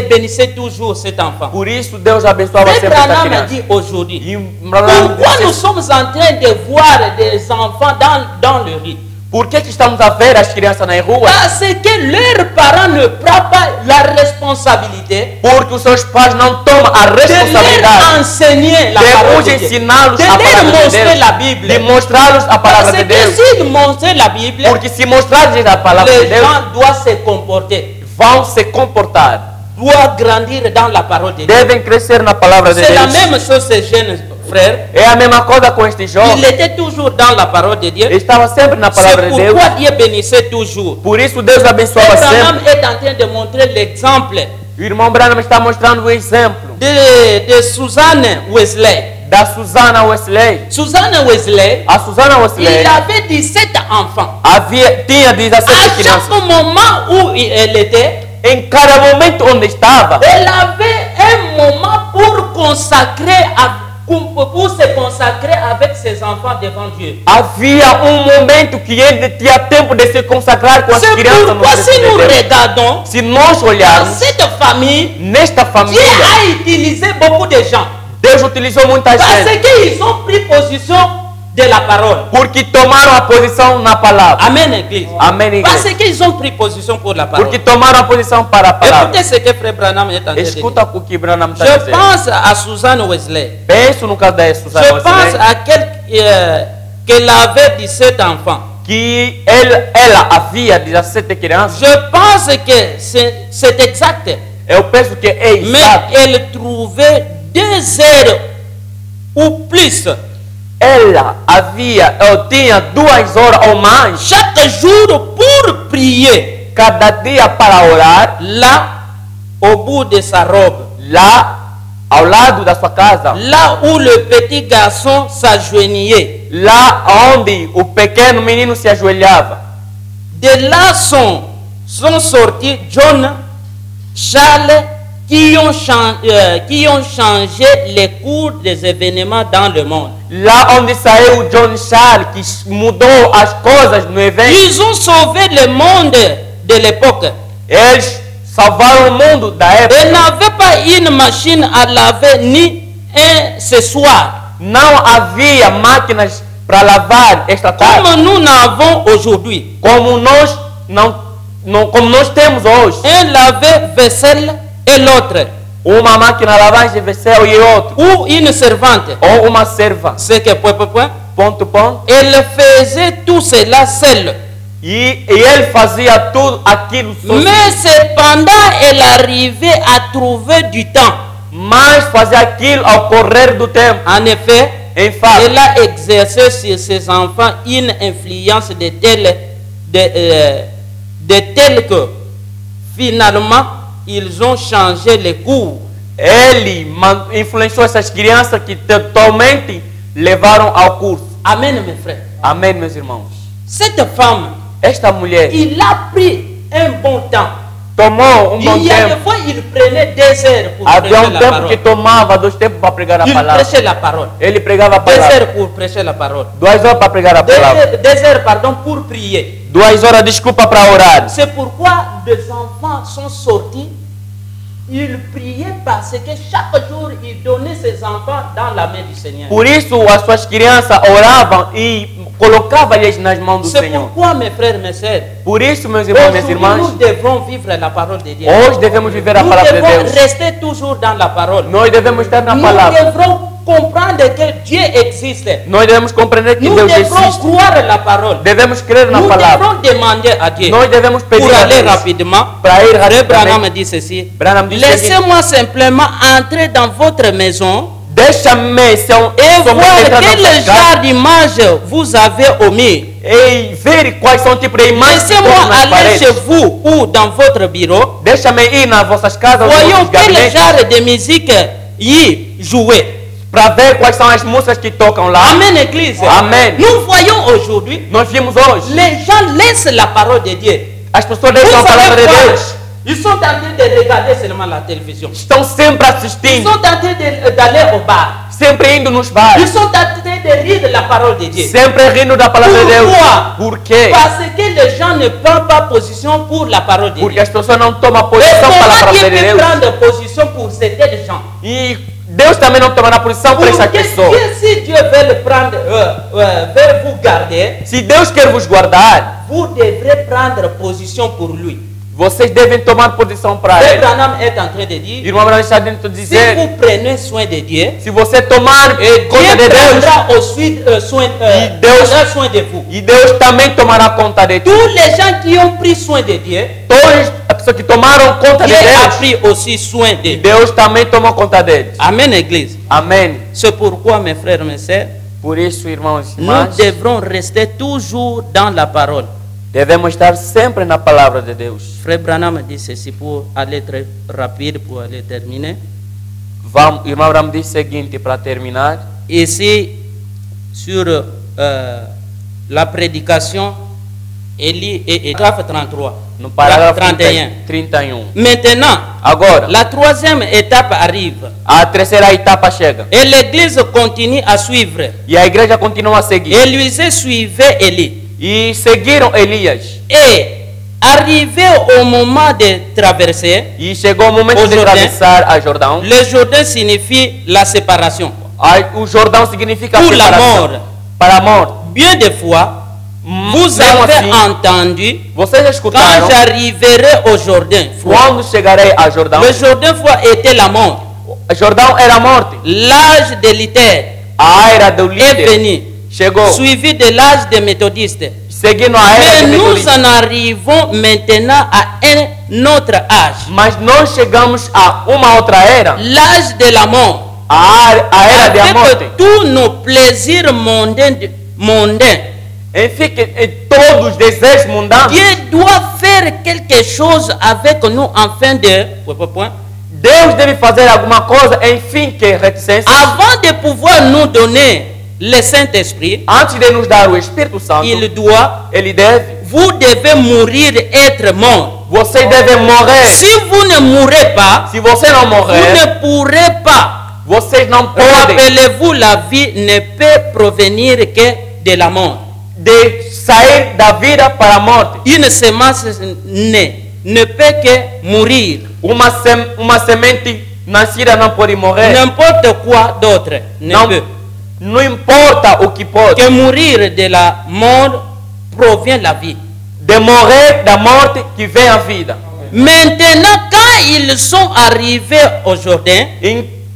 bénissait toujours cet enfant. Por isso Deus abençoava Frère sempre esta Branham a criança. dit aujourd'hui, E Branham pourquoi nous disse, sommes en train de voir des enfants dans le riz? por que estamos a ver as crianças nas ruas? Parce que leurs parents ne prennent pas la responsabilité Porque os seus pais não tomam a de leur responsabilidade enseigner la de parole os de Dieu. ensiná-los De a leur palavra de montrer la Deus, Bible. de mostrá-los a Parce palavra de que Deus. s'ils montrent la Bible, Porque se mostrarem a palavra de les Deus, gens doivent se comporter, vão se comportar, doivent grandir dans la parole de Dieu. devem crescer na palavra de C'est la Deus. même chose, ces jeunes frères. É a mesma coisa com este Il jovem. était toujours dans la parole de Dieu. Estava sempre na palavra C'est de Deus. pourquoi Dieu bénissait toujours. Por isso Deus abençoava Abraham sempre. est en train de montrer l'exemple O irmão Branham está mostrando o exemplo de Suzanne Wesley. da Susana Wesley. Suzanne Wesley, A Susana Wesley il avait 17 enfants. tinha À 17 chaque crianças. moment où elle était, Em cada momento onde estava, elle avait un moment pour se consacrer avec ses enfants devant Dieu. havia momento que ele tinha tempo de se consagrar com as C'est crianças no pourquoi si preço nous de Deus. regardons Se nós dans olharmos cette famille, nesta Dieu família, a utilisé beaucoup de gens Deus utilizou muita parce gente qu'ils ont pris position de la parole. porque tomaram a posição na palavra. Amen, Église. Amém, Parce igreja. qu'ils ont pris position pour la parole. Porque tomaram a posição para a palavra. Écoutez ce que Frère Branham est en train de dire. Escuta o que Branham está Je dizendo. pense à Suzanne Wesley. Penso no caso da Susana Je pense Wesley, à qu'elle avait 17 enfants. que ela havia 17 crianças. Je pense que c'est exact. Eu penso que é Mais exato. elle trouvait 2 heures ou plus Eu tinha 2 horas ou mais chaque jour pour prier cada dia para orar là au bout de sa robe. lá ao lado da sua casa, Là où le petit garçon s'agenouillait. lá onde o pequeno menino se ajoelhava. De là sont sortis John, Charles, qui ont changé les cours des événements dans le monde. Lá onde saiu John Charles, que mudou as coisas no evento. Ils ont sauvé le monde de l'époque. Eles salvaram o mundo da Ils época. n'avaient pas une machine à laver ni un séchoir Não havia máquinas para lavar esta tarde, comme nous n'avons aujourd'hui. como como nós temos hoje. Un lave-vaisselle et l'autre. Uma máquina de lavagem de vassalo e outro. Ou une servante. Ou uma serva. C'est que point. Ponto. Elle faisait tout cela seule. E ele fazia tudo aquilo sozinho. Mais cependant, elle arrivait à trouver du temps. Mas fazia aquilo ao correr do tempo. En effet, Em fato, elle a exercé sur ses enfants une influence de telle que finalement, ils ont changé les cours. ele influenciou essas crianças que totalmente levaram ao curso. Amen, mes frères. Amém, meus irmãos. Cette femme, Esta mulher il a pris un bon temps. tomou bom Il y a des tempo. fois, il prenait 2 heures pour Havia prêcher la tempo que parole. tomava 2 tempos para pregar a Il palavra. prêchait la parole. Ele pregava a 2 palavra. heures pour prêcher la parole. 2 horas para pregar a 2 palavra. heures, pardon, pour prier. 2 horas, desculpa, para orar. C'est pourquoi des enfants sont sortis il priait parce que chaque jour il donnait ses enfants dans la main du Seigneur. Por isso as suas crianças oravam e colocavam eles nas mãos do C'est Senhor. pourquoi mes frères, mes sœurs, Por isso, meus irmãos e minhas aujourd'hui, irmãs, nous devrons vivre la parole de Dieu. hoje devemos viver a Nous palavra de devons Deus. rester toujours dans la parole. Nós devemos estar na Nous palavra. devrons comprendre que Dieu existe. Nós devemos compreender que Nous Deus devrons existe. croire la parole. Devemos crer na Nous palavra. devrons demander à Dieu. Nós devemos pedir Pour a aller Deus rapidement, para ir Frère Branham rapidamente. dit ceci. Branham diz Laissez-moi simplement entrer dans votre maison Deixa-me et voir entrar na quel sua casa genre d'image vous avez au mur. e ver quais são tipos de imagens que estão Laissez-moi nas aller chez paredes. vous ou dans votre bureau. Deixa-me ir nas vossas casas ou nos Voyons vossos quel gabinetes genre de musique y jouer. para ver quais são as músicas que tocam lá. Amen, Église. Amen. Nous voyons aujourd'hui, Nós vimos hoje. les gens laissent la parole de Dieu. As pessoas Vous deixam a palavra de savez quoi? Deus. Ils sont en train de regarder seulement la télévision. Estão sempre Ils assistindo, sont en train d'aller au bar. sempre indo nos bares, Ils sont en train de rire de la parole de Dieu. sempre rindo da palavra de Deus. Pourquoi? Por quê? Parce que les gens ne prennent pas position pour la parole de Porque Dieu. as pessoas não tomam Mais posição para a comment palavra Dieu de peut Deus. prendre position pour ces gens? E Deus também não tomará posição para essas Pour que pessoas. Dieu, si Dieu veut le prendre, veut vous garder, Se Deus quer vos guardar, vous devrez prendre position pour lui. vocês devem tomar posição para Frère Ele. Branham est en train de dire, Irmão Branham está dentro de si dizer, vous prenez soin de Dieu, se você tomar et conta de Dieu Deus, prendra aussi soin, prendra soin de vous. e Deus também tomará conta de ti. Tous les gens qui ont pris soin de Dieu, Todas as pessoas que tomaram conta de Dieu a Deus, pris aussi soin e d'eux. Deus também tomou conta deles. Amen, Église. Amém. C'est pourquoi, mes frères, mes sœurs, Por isso, irmãos e nous irmãs, devrons rester toujours dans la parole. devemos estar sempre na palavra de Deus. Frère Branham dit ceci pour aller très rapide, pour aller terminer. Vamos, irmão Branham diz o seguinte para terminar. Ici, sur la prédication, Élie et graphe 33. No parágrafo 31. 31. Maintenant, Agora, la troisième étape arrive. a terceira etapa chega. Et l'Église continue à suivre. E a igreja continua a seguir. Élisée suivait Élie. E seguiram Elias. Et arrivé au moment de traverser, E chegou o momento O de Jordão. atravessar a Jordão. le Jourdain signifie la séparation. O Jordão significa Pour la separação. mort. Para a morte. Bien des fois, vous Mesmo avez assim, entendu, vocês quand escutaram, j'arriverai au Jourdain, quando chegarei a Jordão, le Jourdain était la mort. Jordão era a morte. L'âge de Luther A era do est líder venu, chegou. suivi de l'âge des méthodistes. Seguindo a era Mais do nous metodista. en arrivons maintenant à un autre âge, Mas nós chegamos a uma outra era. l'âge de la mort. A era da morte. Avec tous nos plaisirs mondains, Enfim, todos os desejos mundanos. Dieu doit faire quelque chose avec nous afin de, Deus deve fazer alguma coisa, enfim, que reticência. avant de pouvoir nous donner le Saint-Esprit, Antes de nos dar o Espírito Santo, il doit, Ele deve. vous devez mourir, être mort. Vocês devem morrer. Si vous ne mourrez pas, Se você não vous morrer, ne pourrez pas. vocês não podem Rappelez-vous, la vie ne peut provenir que de la mort. de sair da vida para a morte. Une semence ne peut que mourir. Uma semente nascida não pode morrer. N'importe quoi d'autre ne Não, peut. não importa o que pode. Que mourir de la mort provient la vie. De morrer da morte que vem a vida. Maintenant, quand ils sont arrivés au Jourdain,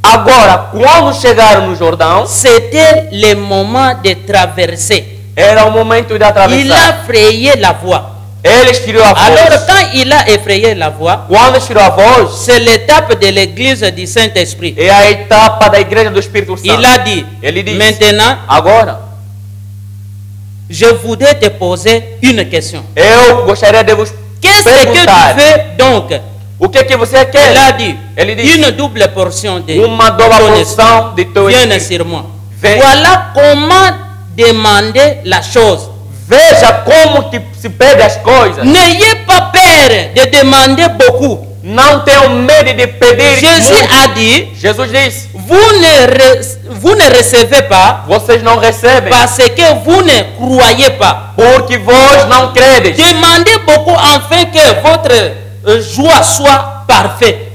Agora, quando chegaram no Jordão, c'était le moment de traverser. era o momento de Il a atravessar. frayé la voie. Eles tirou a Alors, voz. quand il a effrayé la voie, Quando tirou a voz, c'est l'étape de l'église du Saint-Esprit. é a etapa da igreja do Espírito Santo. Il a dit, Ele disse, maintenant, agora, je voudrais te poser une question. eu gostaria de vos Qu'est-ce que perguntar. tu veux donc? O que você Il a quer? dit, Ele disse, une double portion de uma dobra ton porção de teu esprit vienne Espírito. sur moi. Vem. Voilà comment demander la chose. Veja como que se pede as coisas. N'ayez pas peur de demander beaucoup. Não tenham medo de pedir Jésus muito. a dit, Jesus disse, vous ne recevez pas vocês não recebem parce que vous ne croyez pas. porque vós não credes. Demandez beaucoup afin que votre joie soit parfaite.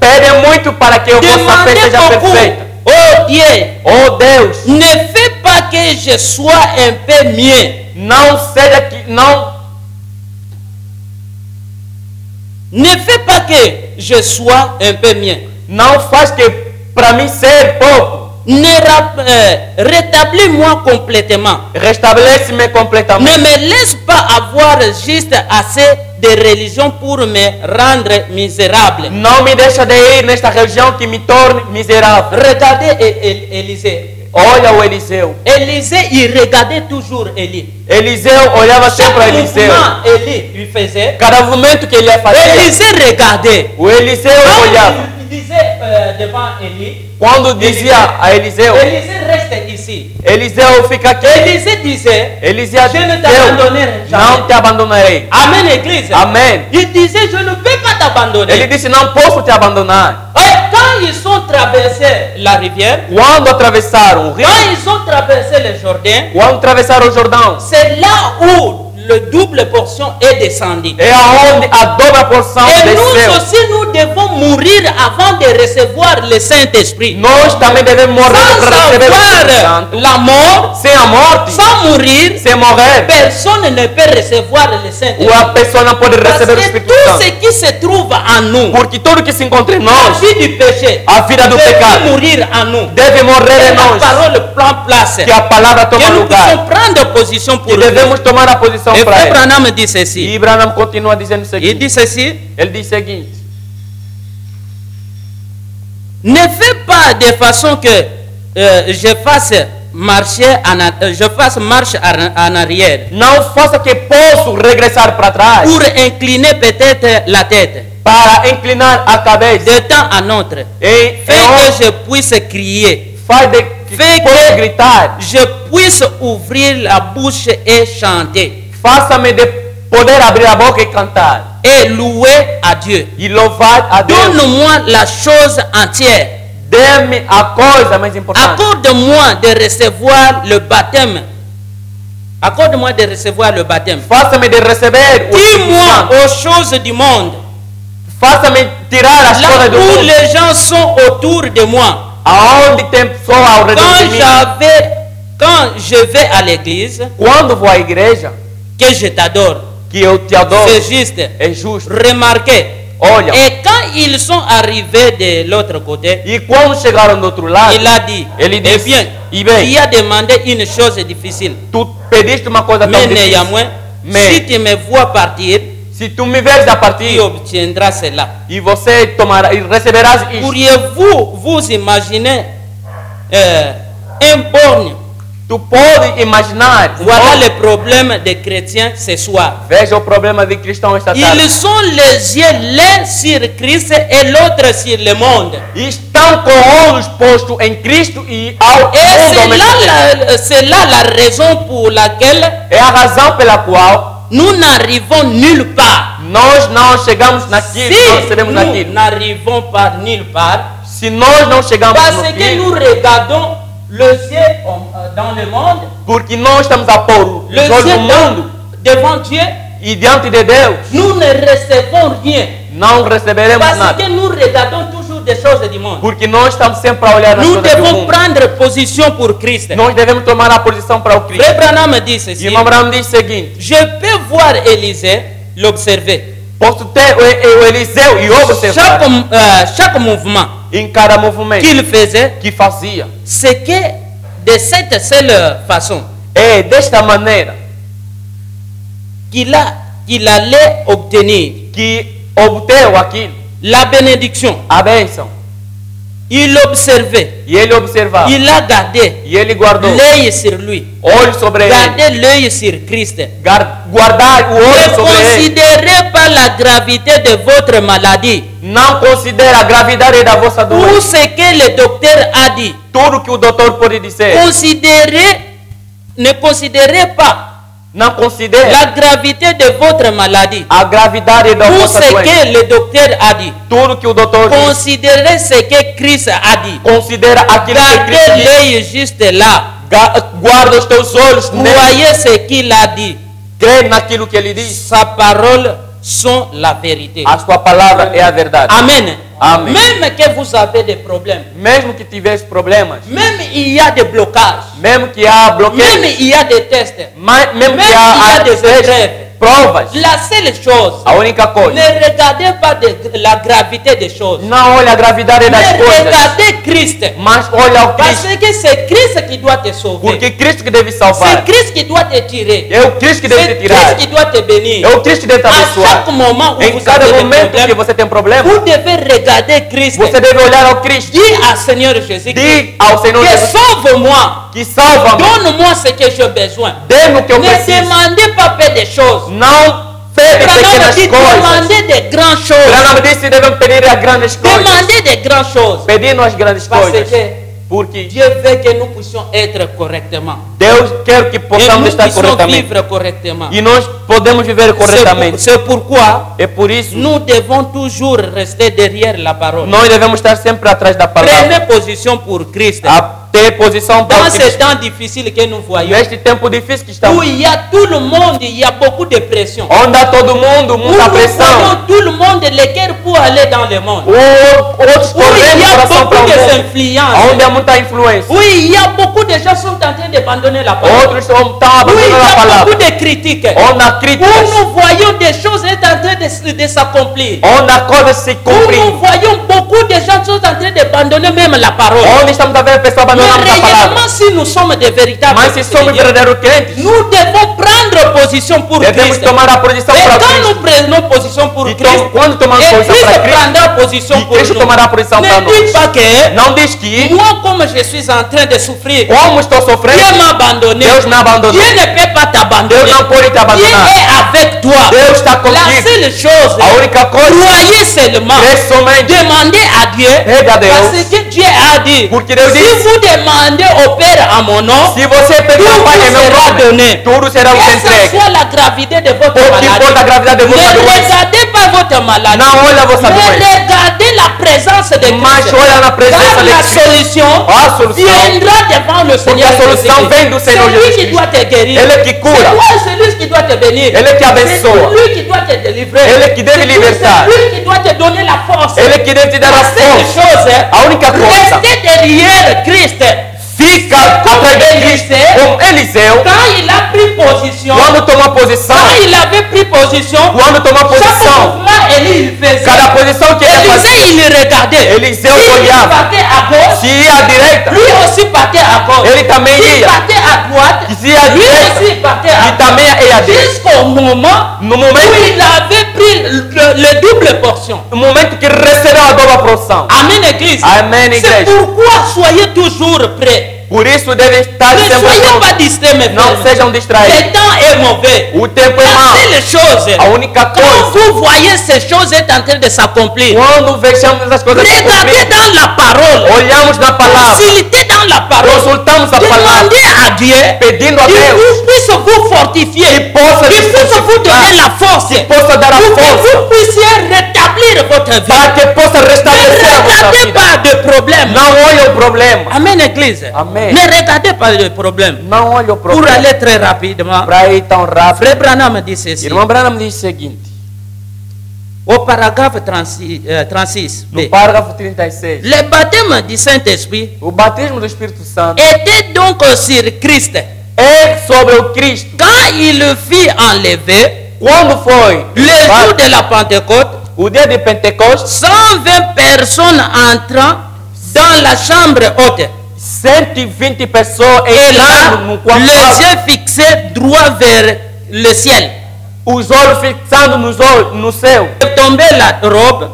Pede muito para que a vossa fé Demandez seja beaucoup. perfeita. Oh Dieu, Oh Deus, ne fais pas que je sois un peu mieux. não seja que Ne fais pas que je sois un peu mieux. não faz que para mim ser pouco. Rétablis-moi complètement. Restabelece-me completamente. Ne me laisse pas avoir juste assez de religion pour me rendre misérable. Não me deixa de ir nesta religião que me torne miserável. Regardez Élisée. Olha o Eliseu. Élisée, il regardait toujours Élie. Eliseu olhava sempre para Chaque Eliseu. mouvement Élie lui faisait, Cada movimento que ele fazia, Élisée regardait. o Eliseu Quand olhava. il disait devant Élie, Quando dizia a Eliseu, Élisée reste ici. Eliseu fica aqui. Élisée disait, Eliseu je ne dizia, t'abandonnerai eu jamais. não te abandonarei. Amen, Église. Amém. Il disait, je ne peux pas Ele t'abandonner. disse, não posso te abandonar. Et quand ils ont traversé la rivière, Quando atravessaram o rio, quand ils ont traversé le Jourdain, quando atravessaram o Jordão, c'est là où le double portion est descendu. é aonde a dobra porção Et nous desceu. aussi, nous devons mourir avant de recevoir le Saint-Esprit. Nós também devemos morrer Sans para receber o Espírito avoir Santo. la mort, Sem a morte, sans mourir, sem morrer, personne ne peut recevoir le a Saint-Esprit. pessoa não pode Parce receber o que Espírito tout Santo. ce qui se trouve en nous, Porque tudo que se encontra em la nós, vie du péché, a vida do peut pecado, mourir en nous. deve morrer Et em la nós. parole prend place. Que a palavra Que toma nous lugar. puissions prendre position pour E lui. devemos tomar a posição Et para Frère ele. Branham dit ceci. E Branham continua dizendo o Il seguinte. dit ceci. Ele diz o seguinte. Ne fais pas de façon que je fasse marche en arrière Não faça que posso regressar para trás pour incliner peut-être la tête para inclinar a cabeça. de temps à autre. E Fais que je puisse crier. faz de Fais que possa que gritar. je puisse ouvrir la bouche et chanter Faça-me de poder abrir a boca e cantar. et louer à Dieu. E louvar a Deus. Donne-moi la chose entière. Dê-me a coisa mais importante. Accorde-moi de recevoir le baptême. Accorde-moi de recevoir le baptême. Faça-me de receber o Espírito Dis-moi Santo. aux choses du monde. Faça-me tirar as Là coisas do où mundo. les gens sont autour de moi. Aonde tem pessoa ao redor de mim. Quand je vais à l'église, Quando vou à igreja, que je t'adore, que eu te adoro, c'est juste. é justo. Remarquez. Olha, Et quand ils sont arrivés de l'autre côté, e quando chegaram do outro lado, il a dit, ele eh disse, bien, e bem, tu as demandé une chose difficile. tu pediste uma coisa tão Mais difícil. néanmoins, Mais- si tu me vois partir, Se tu me veres a tu partir obtiendras cela. e você tomará e receberás isto. Pourriez-vous vous imaginer un borgne? Tu pode imaginar. Voilà le problème des chrétiens ce soir. Veja o problema de cristão esta tarde. Ils ont les yeux l'un sur Christ et l'autre sur le monde. Estão com olhos postos em Cristo e ao Et mundo ao mesmo tempo. c'est là la raison pour laquelle É a razão pela qual nous n'arrivons nulle part. nós não chegamos naquilo, Si nós seremos nous naquilo. n'arrivons pas nulle part, Se nós não chegamos parce que naquilo, nous regardons le ciel dans le monde, porque nós estamos a pôr le os olhos ciel no mundo devant Dieu, e diante de Deus nous ne recevons rien. não receberemos Parce nada. que nous regardons toujours des choses du monde. Porque nós estamos sempre a olhar nas Nous coisas do devons mundo. prendre position pour Christ. Nós devemos tomar a posição para o Cristo. Frère Branham dit ceci. E irmão Abraão diz o seguinte: Je peux voir Élisée, l'observer. posso ter o Eliseu e observar Chaque mouvement em cada movimento qu'il faisait, que fazia. c'est que de cette seule façon É desta maneira qu'il allait obtenir que obteve aquilo, la bénédiction. a bênção. Il observait, E ele observava. il a gardé E ele guardou. l'œil sur lui, Olho sobre ele. gardé l'œil sur Christ. Guardar o Ne olho sobre ele. considérez pas la gravité de votre maladie Não considera a gravidade da vossa ou doença. ce que le docteur a dit. Tudo que o doutor pode dizer. Ne considérez pas Não considera la gravité de votre maladie a gravidade da ou vossa ce doença. que le docteur a dit. Tudo que o doutor diz. Considérez ce que Christ a dit. Considera aquilo que Cristo Gardez diz. l'œil juste là. Guarda os teus olhos nele. Croyez ce qu'il a dit. Crê naquilo que ele diz. Sa parole sont la vérité. A sua palavra é a verdade. Amen. Amém. Même que vous avez des problèmes, Mesmo que tivesse problemas, même il y a des blocages, mesmo que há même bloqueios, il y a des tests, mesmo même que il y a des há épreuves, provas, la seule chose, a única coisa, ne regardez pas la gravité des choses. não olha a gravidade das Mais coisas, regardez Christ. mas olha o Parce Cristo, que c'est Christ qui doit te sauver. porque Cristo que deve C'est salvar, Christ qui doit te tirer. é o Cristo que deve C'est te tirar, Christ qui doit te bénir. é o Cristo que deve te À abençoar. chaque moment où Em vous cada avez des momento que problèmes, você tem problema, vous devez regarder Christ. você deve olhar ao Cristo, Dis à Seigneur Jésus diz ao Senhor que Jesus sauve-moi. que salva-me, Donne-moi ce que j'ai besoin. dê-me o que eu Ne preciso. demandez pas peu de choses. Não pede Branham pequenas dit coisas. demandez de grandes choses. Branham disse devemos pedir as grandes coisas. Demandez de grandes choses. Pedindo as grandes Parce coisas. que Porque Dieu veut que nous puissions être correctement. Deus quer que Et possamos nous estar puissions corretamente. vivre correctement. E nós podemos viver corretamente. C'est pourquoi É por isso nous devons toujours rester derrière la parole. nós devemos estar sempre atrás da palavra. Prenez position pour Christ. A ter posição para Dans o ces Cristo. temps difficiles que nous voyons, Neste tempo difícil que où estamos, il y a tout le monde, il y a beaucoup de pression. onde há todo mundo, Où muita nous pressão. voyons tout le monde les cœurs pour aller dans le monde. Outros Où il correndo y a coração para beaucoup o mundo. d'influence. Onde há muita influência. Où il y a beaucoup de gens sont en train d'abandonner la parole. Outros estão Où il abandonando y a a palavra. beaucoup de critiques. Onde há Où críticas. nous voyons des choses être en train de s'accomplir. Onde há coisas se Où nous cumprindo. voyons beaucoup de gens sont en train d'abandonner même la parole. Onde estamos a ver a pessoa abandonando Mais a palavra. réellement, si nous sommes des véritables Mas se somos chrétiens, verdadeiros crentes, nous devons prendre position pour devemos Christ. tomar a posição Et para quand Cristo. nous prenons position pour Então, Christ, quando tomamos et posição Christ para Cristo, prendra position e pour Cristo nous. tomará a posição para Ne dites nós. pas que Não diz que, moi, comme je suis en train de souffrir, como estou Dieu sofrendo, m'a abandonné. Deus me abandonou. Dieu ne peut pas t'abandonner. Deus não pode te Dieu abandonar. est avec toi. Deus está La contigo. seule chose, A única coisa, croyez seulement. crê somente. Demandez à Dieu. Pede a Deus. Parce que Dieu a dit, Porque Deus si disse, vous demandez au Père à mon nom, se você pedir Tudo ao Pai em meu será nome, donné. tudo será quelle que entregue. soit la gravité de votre Pouco importa a maladie, gravidade de ne vossa doença. regardez pas votre maladie, Não olha a vossa mais doença. regardez la présence de Mas Christ. olha na presença Car de la Cristo. solution A solução, viendra devant le porque Seigneur a solução Jésus-Christ. vem do Senhor C'est lui Jesus qui Cristo. doit te guérir. Ele que cura. C'est lui qui doit te bénir. Ele que abençoa. C'est lui qui doit te délivrer. Ele que deve C'est lui- libertar. C'est lui qui doit te donner la force. Ele que deve te dar a La seule força. chose, A única coisa, restez derrière Christ. fica atrás de Cristo. Como Eliseu, Quand il a pris position, quando toma posição, quand il avait pris position, quando toma chaque posição, mouvement Élie faisait. cada posição que ele Élisée, fazia, il le regardait. Eliseu S'il olhava. partait à gauche, se ia à direita, lui aussi partait à gauche. ele também S'il ia. partait à droite, E se ia à lui direita, aussi partait à e também ia à direita. Jusqu'au moment No où momento, il avait pris le double portion. no momento que recebeu a dobra porção. Amen, Église. Amen, C'est igreja. pourquoi soyez toujours prêts. Por isso deve estar Ne sempre soyez pas pronto. distraits, mes Não frères. sejam distraídos. Le temps est mauvais. O tempo é La mau. seule chose, A única quand coisa, vous voyez ces choses être en train de s'accomplir, quando vejamos essas coisas se regardez cumprir, dans la parole, olhamos na palavra, consultez dans la parole, consultamos a palavra, demandez à Dieu pedindo a qu'il Deus puisse vous fortifier, que possa qu'il nos puisse vous donner fortificar, la force, que possa dar a pour que força, vous puissiez rétablir votre vie. para que possa Ne restabelecer a vossa regardez vida. pas de problème. Não olhe o problema. Amen, Église. Amen. Ne regardez pas de problème. Não olhe o Pour problema. aller très rapidement, Para ir tão rápido. Frère Branham dit ceci. Irmão Branham diz o seguinte, Au paragraphe 36, no B. parágrafo 36, Le baptême du Saint-Esprit o batismo do Espírito Santo était donc sur Christ. é sobre o Cristo. Quand il fut enlevé, Quando foi le jour de la Pentecôte, o dia de Pentecostes, 120 personnes entrant dans la chambre haute. 120 pessoas Et là, entrando no quarto les alto, yeux fixés droit vers le ciel. os olhos fixando no céu Tombait la robe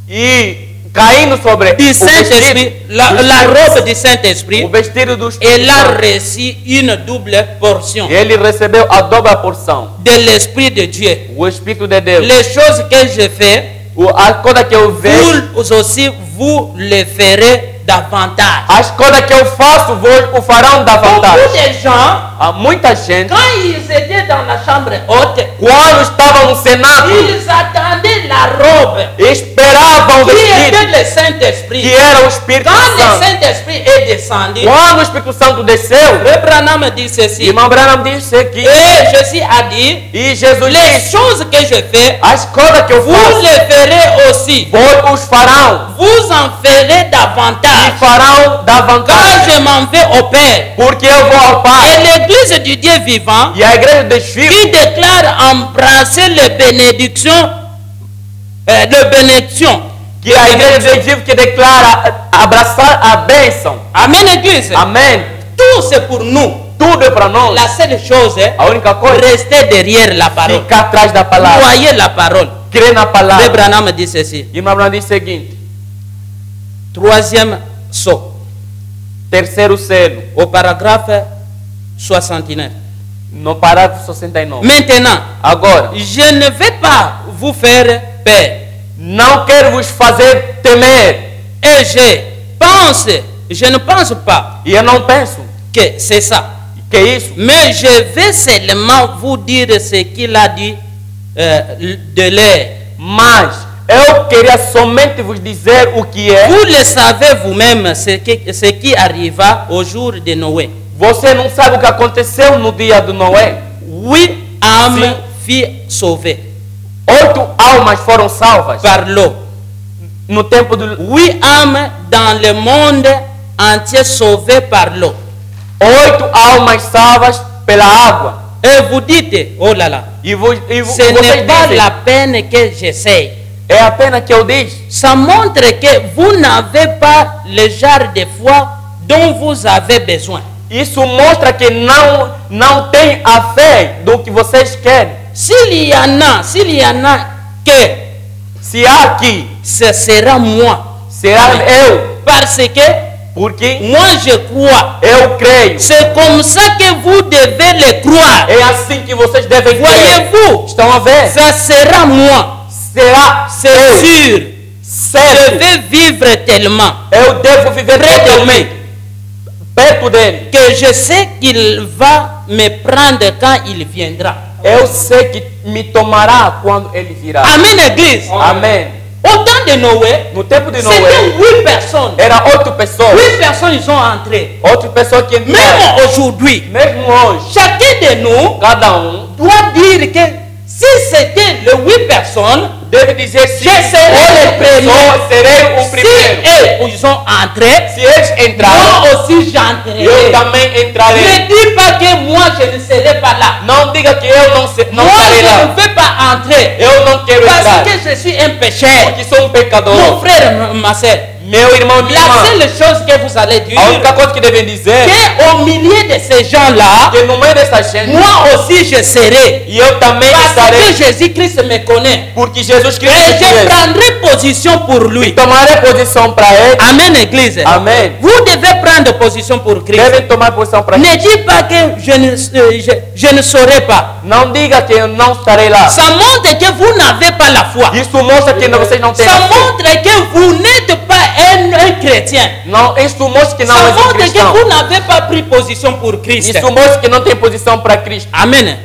e caindo sobre du o Saint-Esprit, vestido, la robe du o Saint-Esprit, vestido do et Espírito là Santo. reçut une double portion Ele recebeu a dobra porção, de l'Esprit de Dieu. o Espírito de Deus. Les choses que je fais, A coisa que eu vejo, vous aussi, vous le ferez davantage. as coisas que eu faço, o farão da Beaucoup vantagem. de gens, Há muita gente, quand ils étaient dans la chambre haute, quando estavam no cenáculo, ils attendaient la robe esperavam o qui était vestido le Saint-Esprit. que era o Espírito Quand le Santo. Saint-Esprit est descendu, Quando o Espírito Santo desceu, le Branham dit ceci. irmão Branham disse aqui, Et Jésus a dit, e Jesus les disse, choses que je fais, as coisas que eu vous faço, les ferez aussi. vós os farão, Vous en ferez e davantage. farão da Car vantagem, je m'en vais au Père. porque eu vou ao Et Pai. l'église du Dieu vivant, E a igreja dos qui filhos, déclare embrasser les bénédictions, que a igreja dos filhos que declara abraçar a bênção. Amen, église. Amém. Tout c'est pour nous. Tudo é para nós. La seule chose est A única coisa rester derrière la é parole. ficar atrás da palavra, Croyez la parole. crer na Le palavra. Branham dit ceci. Irmão Branham disse o seguinte, Troisième saut, terceiro selo, au paragraphe 69. no parágrafo 69. Maintenant, Agora, je ne vais pas vous faire peur. não quero vos fazer temer. Et je ne pense pas E eu não penso que c'est ça. que é isso. Mais je vais seulement vous dire ce qu'il a dit de l'air. Mas eu queria somente vos dizer o que é. Vous le savez vous-même ce qui arriva au jour de Noé. Você não sabe o que aconteceu no dia de Noé? 8 âmes Sim. furent sauvées 8 almas foram salvas par l'eau. no tempo do 8 âmes dans le monde entier sauvées par l'eau. 8 almas salvas pela água. Et vous dites, oh là là, E ce vocês n'est pas dizem, la peine que j'essaye. é a pena que eu diz. Ça montre que vous n'avez pas le genre de foi dont vous avez besoin. Isso mostra que não tem a fé do que vocês querem. S'il y en a que Se há aqui, ce sera moi. será eu. Parce que Porque moi je crois. eu creio. C'est comme ça que vous devez le croire. É assim que vocês devem crer. Voyez-vous, Estão a ver? ça sera moi. Será C'est eu. sûr. Je Certo. vais vivre tellement Eu devo viver Près de totalmente perto dele. que je sais qu'il va me prendre quand il viendra. Eu sei que me tomará quando ele virá. Amen, église. Amém. Au temps de Noé, No tempo de Noé, c'était 8 personnes. eram 8 pessoas. 8 personnes, ils sont entrées. 8 pessoas que entraram. Même aujourd'hui, Mesmo hoje, chacun de nous cada doit dire que si c'était les 8 personnes, deve dizer se je serai le premier. serei o Si primeiro. eux, ils sont entrés, Se eles entrarem, moi aussi eu j'entrerai. também entrarei. Ne dis pas que moi je ne serai pas là. Não diga que eu não Moi estarei je lá. ne veux pas entrer. Eu não quero Parce entrar. que je suis un pécheur. Porque sou pecador. Mon frère, ma soeur, Meu irmão e minha la irmã, seule chose que vous allez dire, a única coisa que devem dizer qu'au milieu de ces gens-là, é que no meio dessa gente, moi aussi je serai. e eu também Parce estarei, que Jésus-Christ me connaît. porque Jesus Cristo Et me je conhece. prendrai position pour E lui. tomarei posição para ele. Amen, église. Amen. Vous devez prendre position pour Christ. Devem tomar posição para ele. Ne dis pas que je ne saurai pas. Não diga que eu não estarei lá. Ça montre que vous n'avez pas la foi. Isso mostra que vocês não têm. Ça montre que vous n'êtes pas un chrétien. Não, isso mostra que não Ça é um montre que cristão. vous n'avez pas pris position pour Christ. Isso mostra que não tem posição para Cristo. Amen.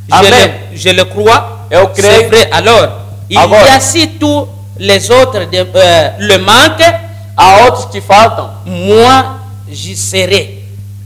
Amen. Je le crois. Eu C'est creio. vrai. Alors, il Agora. y a si tous les autres le manque, Há outros que faltam. moi j'y serai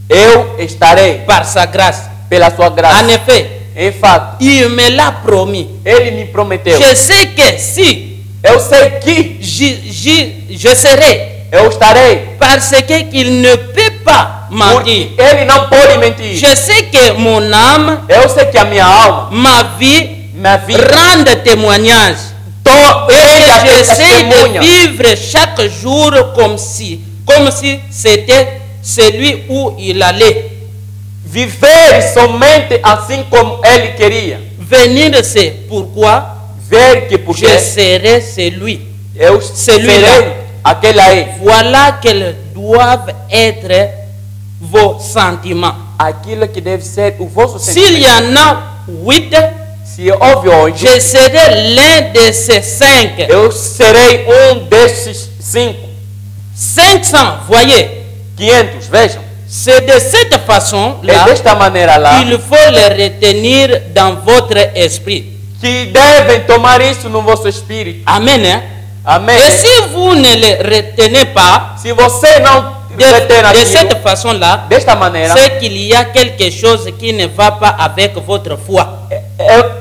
Eu estarei par sa grâce. pela sua graça. En effet, Em fato, il me l'a promis. ele me prometeu. Je sais que si Eu sei que je serai, eu estarei. parce qu'il ne peut pas mentir. Porque ele não pode mentir. Je sais que mon âme, Eu sei que a minha alma, ma vie, minha vida, rend témoignage. ele Et é j'essaie de testemunha. vivre chaque jour comme si c'était celui où il allait. Viver somente assim como ele queria. Venir, c'est pourquoi Ver que porque je serai celui. eu Celui-là. serei aquele aí. Voilà quels doivent être vos sentiments. Aquilo que deve ser o vosso S'il y sentimento. en a 8, Se houve 8, je serai l'un de ces 5. eu serei desses 5. 500, voyez. 500, vejam. C'est de cette É façon-là desta maneira lá qu'il faut le retenir dans votre esprit. que devem tomar isso no vosso espírito. Amen. Hein? Amém. Et si vous ne le retenez pas Se você não de reter aquilo cette façon-là, desta maneira, c'est qu'il y a quelque chose qui ne va pas avec votre foi.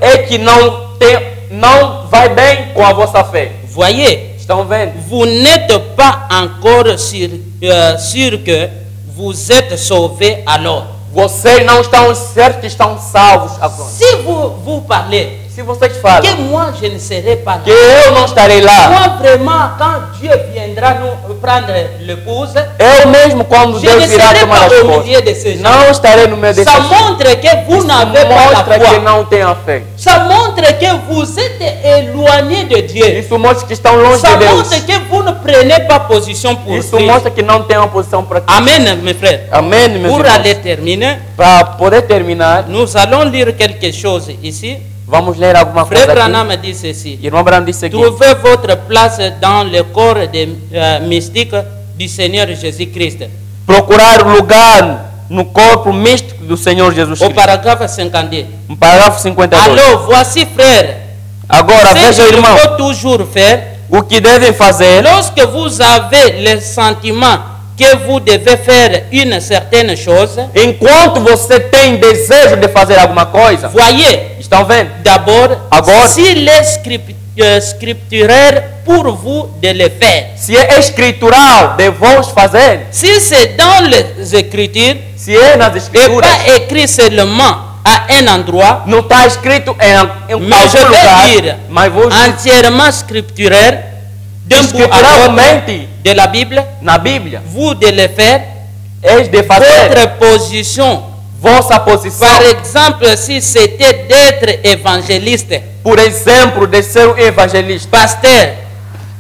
é que não vai bem com a vossa fé. Voyez, Estão vendo? vous n'êtes pas encore sûr que vous êtes sauvés alors. Vocês não estão certos que estão salvos agora. Si vous parlez Se vocês falam que moi je ne serai pas que là, eu não estarei lá, moi vraiment quand Dieu viendra nous prendre l'épouse, eu mesmo quando je ne Deus irá serai tomar pas as au coisas, milieu de ces gens. não estarei no meio desses. Ça montre que vous n'avez pas Mostra la que foi. não tem a fé. Ça montre que vous êtes éloigné de Dieu. Isso mostra que estão longe Ça de Deus. montre que vous ne prenez pas position pour Isso Christ. mostra que não tem uma posição para Cristo. Amen, mes frères. Amém, meus Pour irmãos. aller terminer, Para poder terminar, nous allons lire quelque chose ici. vamos ler alguma coisa Frère aqui. Branham dit ceci. Irmão Branham disse aqui: Trouvez votre place dans le corps des mystiques du Seigneur Jésus-Christ. procurar lugar no corpo místico do Senhor Jesus Au Cristo. paragraphe 52. No parágrafo 52. Alors, voici, frère, Agora, ce veja, qu'il irmão, faut toujours faire o que devem fazer lorsque vous avez le sentiment que vous devez faire une certaine chose. enquanto você tem desejo de fazer alguma coisa. Voyez, Estão vendo? d'abord, Agora. s'il est scripturaire pour vous de le faire. Se é escritural, devemos fazer. Si c'est dans les Écritures Se é nas et escrituras, pas écrit seulement à un endroit, não está escrito em mais je algum lugar, vais dire mas vou entièrement scripturaire d'un bout à l'autre escrituralmente de la Bible, na Bíblia, vous de le faire. é de fazer Votre position, vossa posição. par exemple, si c'était d'être évangéliste, Por exemplo, de ser um evangelista, pasteur,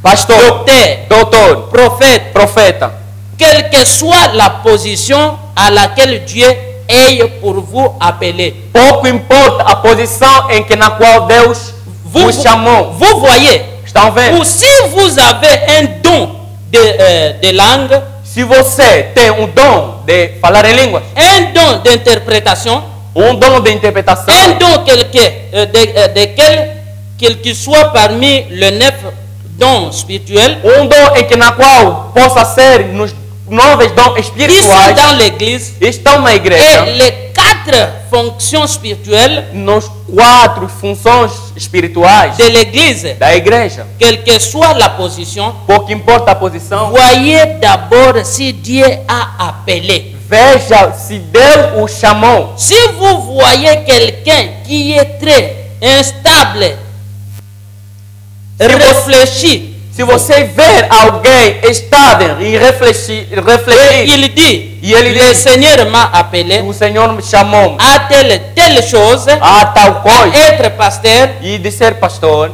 pastor, docteur, doutor, prophète, profeta. quelle que soit la position à laquelle Dieu ait pour vous appelé. Pouco importa a posição em que na qual Deus vos chamou. Vous voyez, Estão vendo? ou si vous avez un don de langue, Se você tem um dom de falar em línguas, un don d'interprétation, dom de interpretação, un don quel qu'il soit parmi les 9 dons spirituels dom em que na qual possa ser nos 9 dons qui sont espirituais, dans l'église, estão na igreja, et les 4 fonctions spirituelles nos 4 funções espirituais de l'église, da igreja. quelle que soit la position, Pouco importa a posição, voyez d'abord si Dieu a appelé. veja se Deus o chamou. Si vous voyez quelqu'un qui est très instable, réfléchi, Se você ver alguém estável e refletir, il dit, E ele le diz, Seigneur m'a appelé o Senhor me chamou à telle chose, a tal coisa être pasteur. e de ser pastor.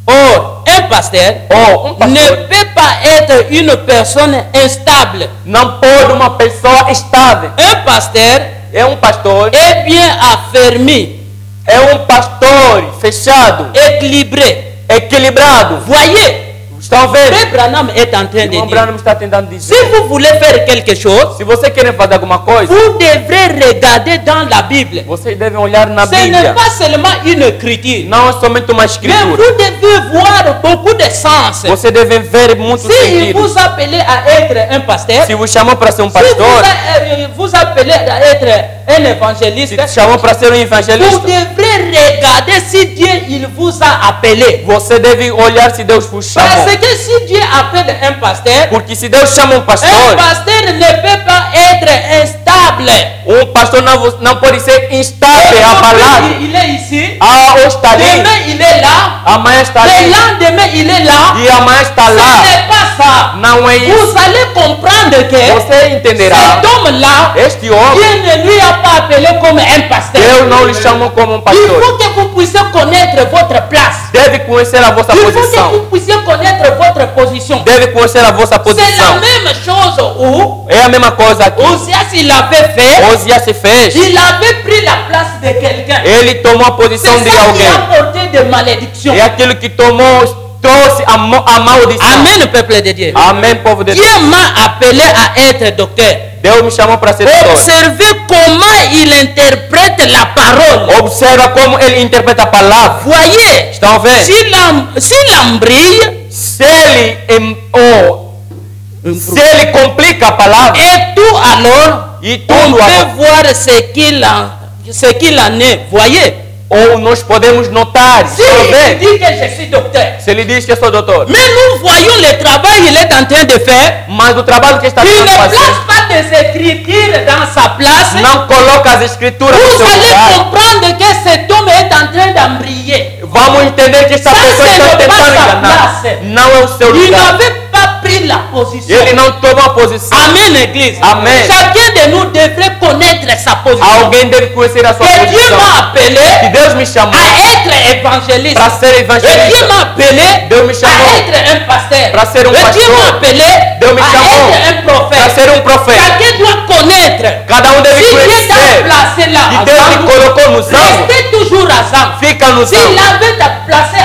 Or, un pasteur Pastor ne peut pas être une personne instable. não pode uma pessoa estável. Un pasteur É um pastor, est bien affermi, é um pastor fechado, équilibré. equilibrado. Voyez, Estão vendo? Frère Branham est en train de O dire, Branham está tentando si dizer. vous voulez faire quelque chose, Se você quer fazer alguma coisa, vous devrez regarder dans la Bible. vocês devem olhar na Ce n'est Bíblia. pas seulement une écriture, Não é somente uma mais escritura. vous devez voir beaucoup de sens. Você deve ver muitos Si il sentidos. vous appelez à être un pasteur, Se vous chamou para ser um si pastor, vous appelez à être un évangéliste, se te chamou para ser um vous evangelista, devrez regarder si Dieu il vous a appelé. você deve olhar se Deus vos chamou. Parce que si Dieu appelle un pasteur, Porque se Deus chama um un pastor, pasteur ne peut pas être instable. pastor não pode ser instável, abalado. Il est ici, Hoje está ali, demain il est là, amanhã está le ali lendemain il est là. e amanhã está Ce lá. n'est pas ça. Não é isso. Vous allez comprendre que Você entenderá. cet homme-là, Este homem, Dieu ne lui a pas appelé comme un pasteur. Deus não lhe chamou como um Il pastor. faut que vous puissiez connaître votre place. Deve conhecer a vossa Il faut que posição. vous puissiez connaître votre position. Deve conhecer a vossa C'est la posição. même chose où É a mesma coisa aqui. Osias il avait fait, Osias se fez. il avait pris la place de quelqu'un. Ele tomou a C'est posição de ça qui alguém. a porté de malédiction. É aquilo que trouxe a maldição. Amen, peuple de Dieu. Amém, povo de Deus. Dieu m'a appelé à être docteur. Deus me chamou para ser doutor. Observez comment il interprète la parole. Observa como ele interpreta a palavra. Voyez, Estão vendo? s'il en brille, se ele complica a palavra, Et tout alors, e on tudo peut agora, voir ce qu'il en est. Voyez? ou nós podemos notar, Si só il ver, dit que je suis docteur, se ele diz que eu sou doutor, mais nous voyons le travail qu'il est en train de faire. mas o trabalho que está Il ne tentando fazer, place pas des écritures dans sa place. não coloca as escrituras no Vous seu allez lugar. comprendre que cet homme est en train d'embrayer. Vamos entender que esta Ça, pessoa c'est está le tentando pas sa enganar. place. Não é o seu Il lugar. n'avait pas pris la position. Ele não toma posição. Amen, Église. Amen. Chacun de nous devrait connaître sa position. Alguém deve conhecer a sua Que Dieu posição. m'a appelé Que Deus me chamou à être évangéliste. para ser Et Dieu evangelista. m'a appelé Deus me chamou à être un pasteur. para ser Et Dieu pastor. m'a appelé Deus me à chamou être un prophète. para ser prophète. Chacun doit connaître. Cada deve Si Dieu t'a conhecer placé là, que Deus me colocou no Zambo. restez toujours à Zambo. Fica no S'il Zambo. avait t'a placé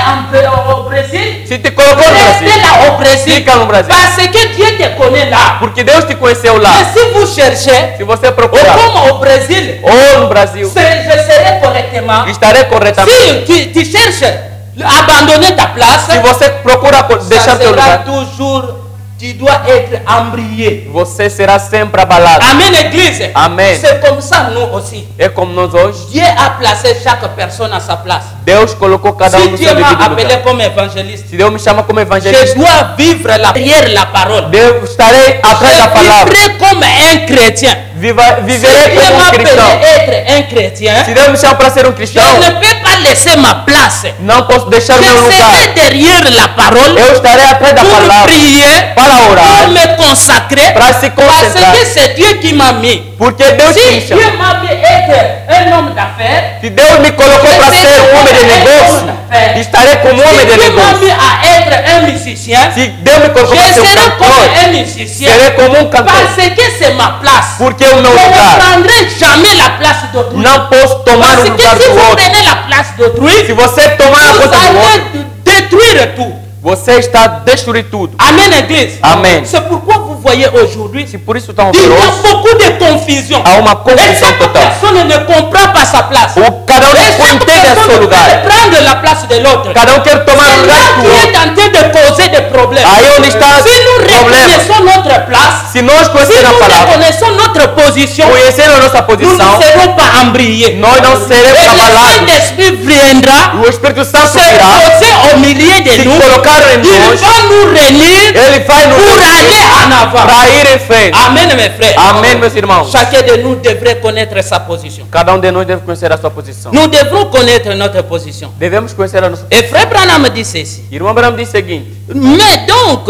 au Brésil, Se te colocou no restez Brasil, là au Brésil. fica no Brasil. Parce que Dieu te connaît là. Porque Deus te conheceu Mais lá. si vous cherchez, Se você ou procurar, comme au Brésil, ou no Brasil, je serai correctement. estarei corretamente. Si tu cherches abandonner ta place, Se você procura ça deixar teu sera lugar, toujours, tu dois être embrayé. você será sempre abalado. Amen, Église. Amen. C'est comme ça nous aussi. É como nós hoje, Dieu a placé chaque personne à sa place. Deus colocou cada um Si no Dieu seu m'a devido appelé lugar. comme évangéliste, Se Deus me chama como je evangelista, dois vivre derrière la parole. Deus estarei atrás da Je palavra. vivrai comme un chrétien. Si Viverei Dieu como m'a appelé cristão. être un chrétien, Se Deus me chama para ser je cristão, ne peux pas laisser ma place. não posso deixar Je meu lugar. serai derrière la parole Eu estarei atrás da pour palavra prier, para pour orar, me consacrer, para se parce concentrar. que c'est Dieu qui m'a mis. Porque Deus Si me Dieu chama. m'a mis être un homme d'affaires, Se Deus me colocou para ser homem de negócio, estarei como si homem de Dieu m'a negócio. mis à être un musicien, Se Deus me colocou je para ser serai comme cantor, un musicien serei como cantor. parce que c'est ma place. Porque é o meu Je ne lugar. prendrai jamais la place d'autrui. Não posso tomar Parce o que lugar si do vous outro. prenez la place d'autrui, Se você tomar a vous conta do outro, allez détruire tout. você está a destruir tudo. Amen, Église. Amen. C'est pourquoi vous voyez aujourd'hui, Se por isso estão il y a horrorosos, beaucoup de confusion. há uma Et confusão chaque total. personne ne comprend pas sa place. Cada um Et não chaque entende a seu personne lugar. veut prendre la place de l'autre. Cada um quer tomar o C'est lugar là do qui outro. est en train de causer des problèmes. Aí onde está Si nous o problema. reconnaissons notre place, Se nós si conhecermos a nous palavra, reconnaissons notre position, conhecendo a nossa nous ne posição, serons pas embrayés. nós não Et seremos le abalados. Saint-Esprit viendra O Espírito Santo se virá, poser au milieu de se nous. colocar em Il nós, va nous réunir Ele vai nos pour aller en avant. para ir em frente. Amen, mes frères. Amém, meus irmãos. Chacun de nous devrait connaître sa position. Cada de nós deve conhecer a sua posição. Nous devrons connaître notre position. Devemos conhecer a nossa. Et frère Branham dit ceci. Irmão Abraão diz o seguinte: Mais donc,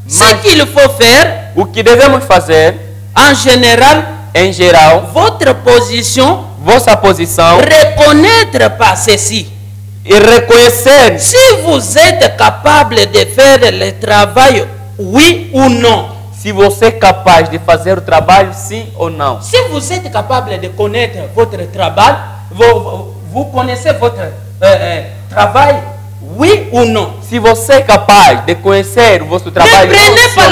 ce qu'il faut faire, o que devemos fazer, en général, em geral, votre position, vossa posição, reconnaître par ceci. e reconhecer Si vous êtes capable de faire le travail, oui ou non. se você é capaz de fazer o trabalho, sim ou não. Si vous êtes capable de connaître votre travail, vous connaissez votre travail, oui ou non. Se você é capaz de conhecer o vosso Ne trabalho, prenez sim pas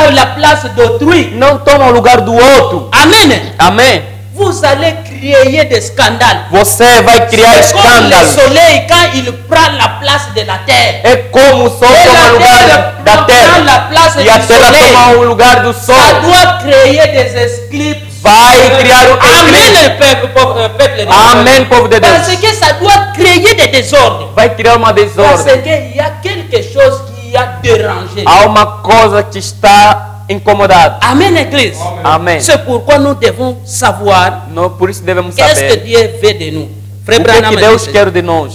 ou não. la place d'autrui. Não toma o lugar do outro. Amen. Amém. Vous allez créer des scandales. Você vai criar C'est comme le escândalos. soleil quand il prend la place de la terre. É como o sol Et toma o la lugar terre da prend terra. la place E a du terra soleil. toma o lugar do Ça sol. doit créer des esclips. Vai criar um Amen, eclipse. peuple de Dieu. Amém, povo de Parce Deus. que ça doit créer des désordres. Vai criar uma Parce desordem. qu'il y a quelque chose qui a dérangé. Há uma coisa que está incomodada. Amen, Église. Amém. C'est pourquoi nous devons savoir Não, por isso devemos qu'est-ce que saber Dieu veut de nous. Frère o que, Branham que Deus dit, quer de nós.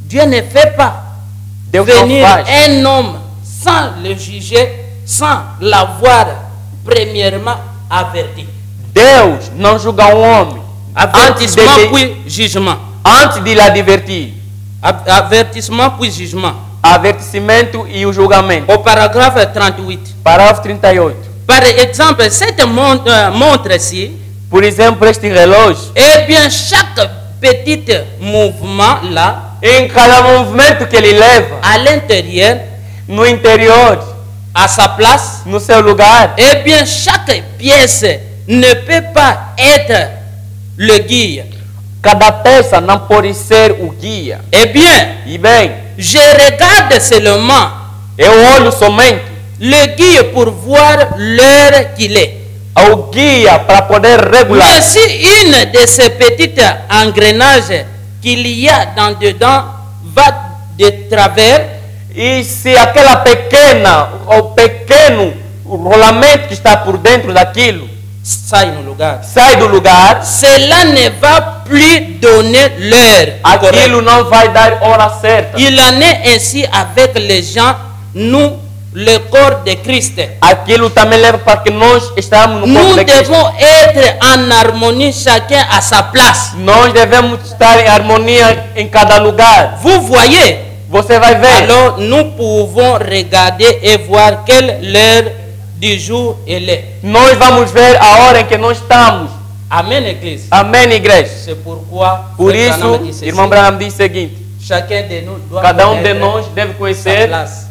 Dieu ne fait pas Deus não venir faz un homme sans le juger, sans l'avoir premièrement averti. Deus não julga um homem Avertissement dele- puis jugement. antes de lhe advertir. Avertissement puis jugement. Avertimento e o julgamento. Au paragraphe 38. Parágrafo 38. Par exemple, cette montre-ci, Por exemplo, este relógio, eh bien, chaque petit mouvement là, em cada movimento que ele leva, à l'intérieur, no interior, à sa place, no seu lugar, eh bien, chaque pièce ne peut pas être le guia. cada peça não pode ser o guia. Eh bien, E bem, je regarde seulement Eu olho somente le guide pour voir l'heure qu'il est. ao guia para poder regular. Mais si une de ces petites engrenages qu'il y a dans dedans va de travers, E se aquela pequena ou pequeno rolamento que está por dentro daquilo ça est no lugar. sai do lugar, Cela ne va plus donner l'heure. aquilo não vai dar hora certa. Il en est ainsi avec les gens, nous, le corps de Christ. Aquilo também leva para que nós estamos no corpo Nous de Cristo. devons être en harmonie, chacun à sa place. Nós devemos estar em harmonia em cada lugar. Vous voyez? Você vai ver. Alors nous pouvons regarder et voir quelle l'heure du jour elle est. Nós vamos ver a hora em que nós estamos. Amen, Église. Amém, igreja. C'est pourquoi Por Frère Branham dit isso, ceci. irmão Branham diz o seguinte: Chacun de nous doit cada de connaître nós deve sa conhecer place.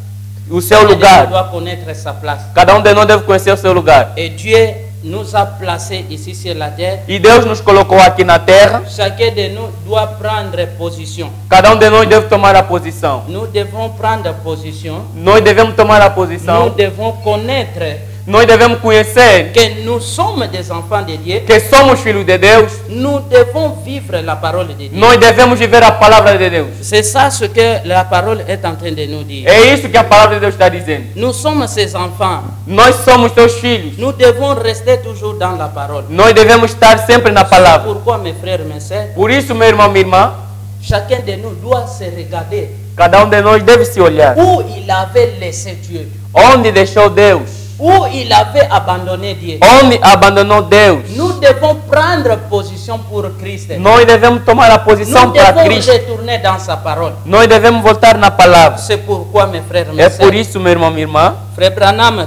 o seu Chacun de nous lugar. doit connaître sa place. Cada de nós deve conhecer o seu lugar. Et Dieu nous a placés ici sur la terre. E Deus nos colocou aqui na terra. Chacun de nous doit prendre position. Cada de nós deve tomar a posição. Nous devons prendre position. Nós devemos tomar a Nous posição. devons connaître Nós devemos conhecer que nous sommes des enfants de Dieu. que somos filhos de Deus. Nous devons vivre la parole de Dieu. Nós devemos viver a palavra de Deus. C'est ça ce que la parole est en train de nous dire. É isso que a palavra de Deus está dizendo. Nous sommes ses enfants. Nós somos teus filhos. Nous devons rester toujours dans la parole. Nós devemos estar sempre na palavra. Pourquoi, mes frères et mes sœurs, Por isso, meu irmão, minha irmã, chacun de nous doit se regarder cada de nós deve se olhar. où il avait laissé Dieu, Onde deixou Deus? où il avait abandonné Dieu. Onde abandonou Deus? Nous devons prendre position pour Christ. Nós devemos tomar a posição Nous para devons Cristo. retourner dans sa parole. Nós devemos voltar na palavra. C'est pourquoi, mes frères et mes É sœurs, por isso, meu irmão, minha irmã, frère Branham,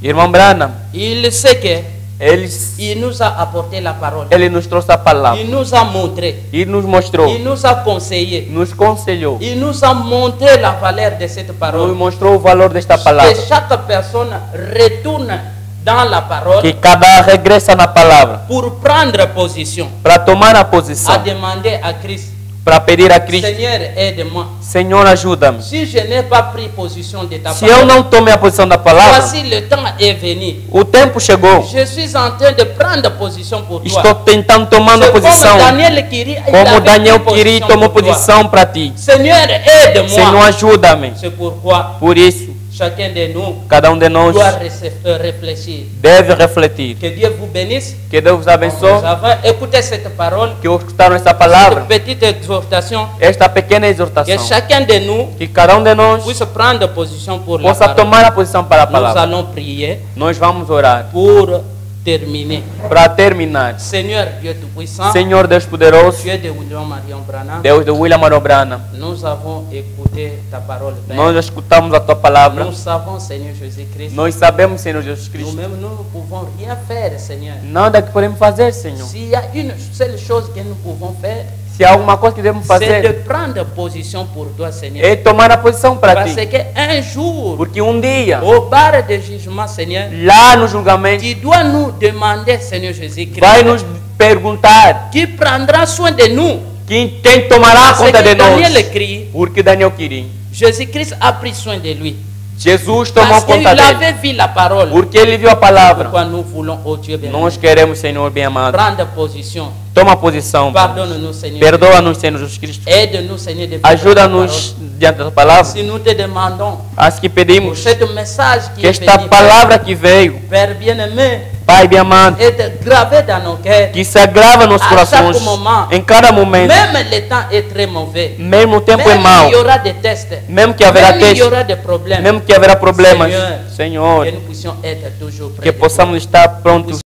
irmão Branham, il sait que ele il nous a apporté la parole. nos trouxe a palavra. Il nous a montré. E nos mostrou, Il nous a conseillé. nos conselhou, Il nous a montré la valeur de cette nos parole. mostrou o valor desta palavra. Que chaque personne retourne dans la parole Que cada regressa na palavra pour prendre position, para tomar a à posição, demander à Christ, para pedir a Cristo: Seigneur, aide-moi. Senhor, ajuda-me. Si je n'ai pas pris position de ta Se eu parole, não tomei a posição da palavra, voici le temps est venu. o tempo chegou. Je suis en train de prendre position pour toi. Estou tentando tomar a C'est posição, comme Daniel Kiri, il como avait Daniel pris Kiri position tomou pour toi. posição para ti. Seigneur, Senhor, aide-moi. ajuda-me. C'est pourquoi Por isso, chacun de nous cada de nós doit réfléchir. deve refletir. Que Dieu vous bénisse. Que Deus vos Nous abençoe. avons écouté cette parole, Que escutaram essa palavra, cette petite exhortation, esta pequena que exortação. chacun de nous Que cada de nós puisse prendre position pour la possa parole. tomar a posição para a Nous palavra. allons prier Nós vamos orar pour terminer. para terminar. Seigneur Dieu Tout-Puissant, Senhor Deus poderoso, Dieu de William Marion Branham, Deus de William Marobrana, nous avons écouté ta parole, Père. nós escutamos a tua palavra. Nous savons, Seigneur Jésus-Christ, Nós sabemos, Senhor Jesus Cristo, nous-mêmes nous ne pouvons rien faire, Seigneur. nada que podemos fazer, Senhor. S'il y a une seule chose que nous pouvons faire, Se há alguma coisa que devemos c'est de fazer, prendre position pour toi, Seigneur. é tomar a posição para Parce ti. qu'un jour, Porque dia, au bar de jugement, Seigneur, lá no julgamento, tu dois nous demander, Seigneur Jésus-Christ, vai nos perguntar qui prendra soin de nous. quem tomará Parce conta que de Daniel nós. écrit, Porque Daniel queria. Jésus-Christ a pris soin de lui. Jesus tomou Parce qu'il conta dele. avait vu la parole. Porque ele viu a palavra. Pourquoi nous voulons, oh Dieu bien, Nós queremos, Senhor bem amado. prendre position. Toma posição. Pardonne-nous, Seigneur. Perdoa-nos, Senhor Jesus Cristo. Aide-nous, Seigneur, de vivre ta Ajuda-nos diante da palavra. parole. Si nous te demandons As que pour pedimos ce message qui que est esta venu, palavra que veio, Père bien-aimé, Pai bem amado, est gravé dans nos cœurs. que se agrava nos A corações chaque moment. em cada momento. Même le temps est très mauvais. Mesmo o tempo é Même mau, il y aura des tests. mesmo que haverá Même il y testes, aura des problèmes. mesmo que haverá problemas, Senhor, Senhor, que nous puissions être toujours prêts. que de possamos estar prontos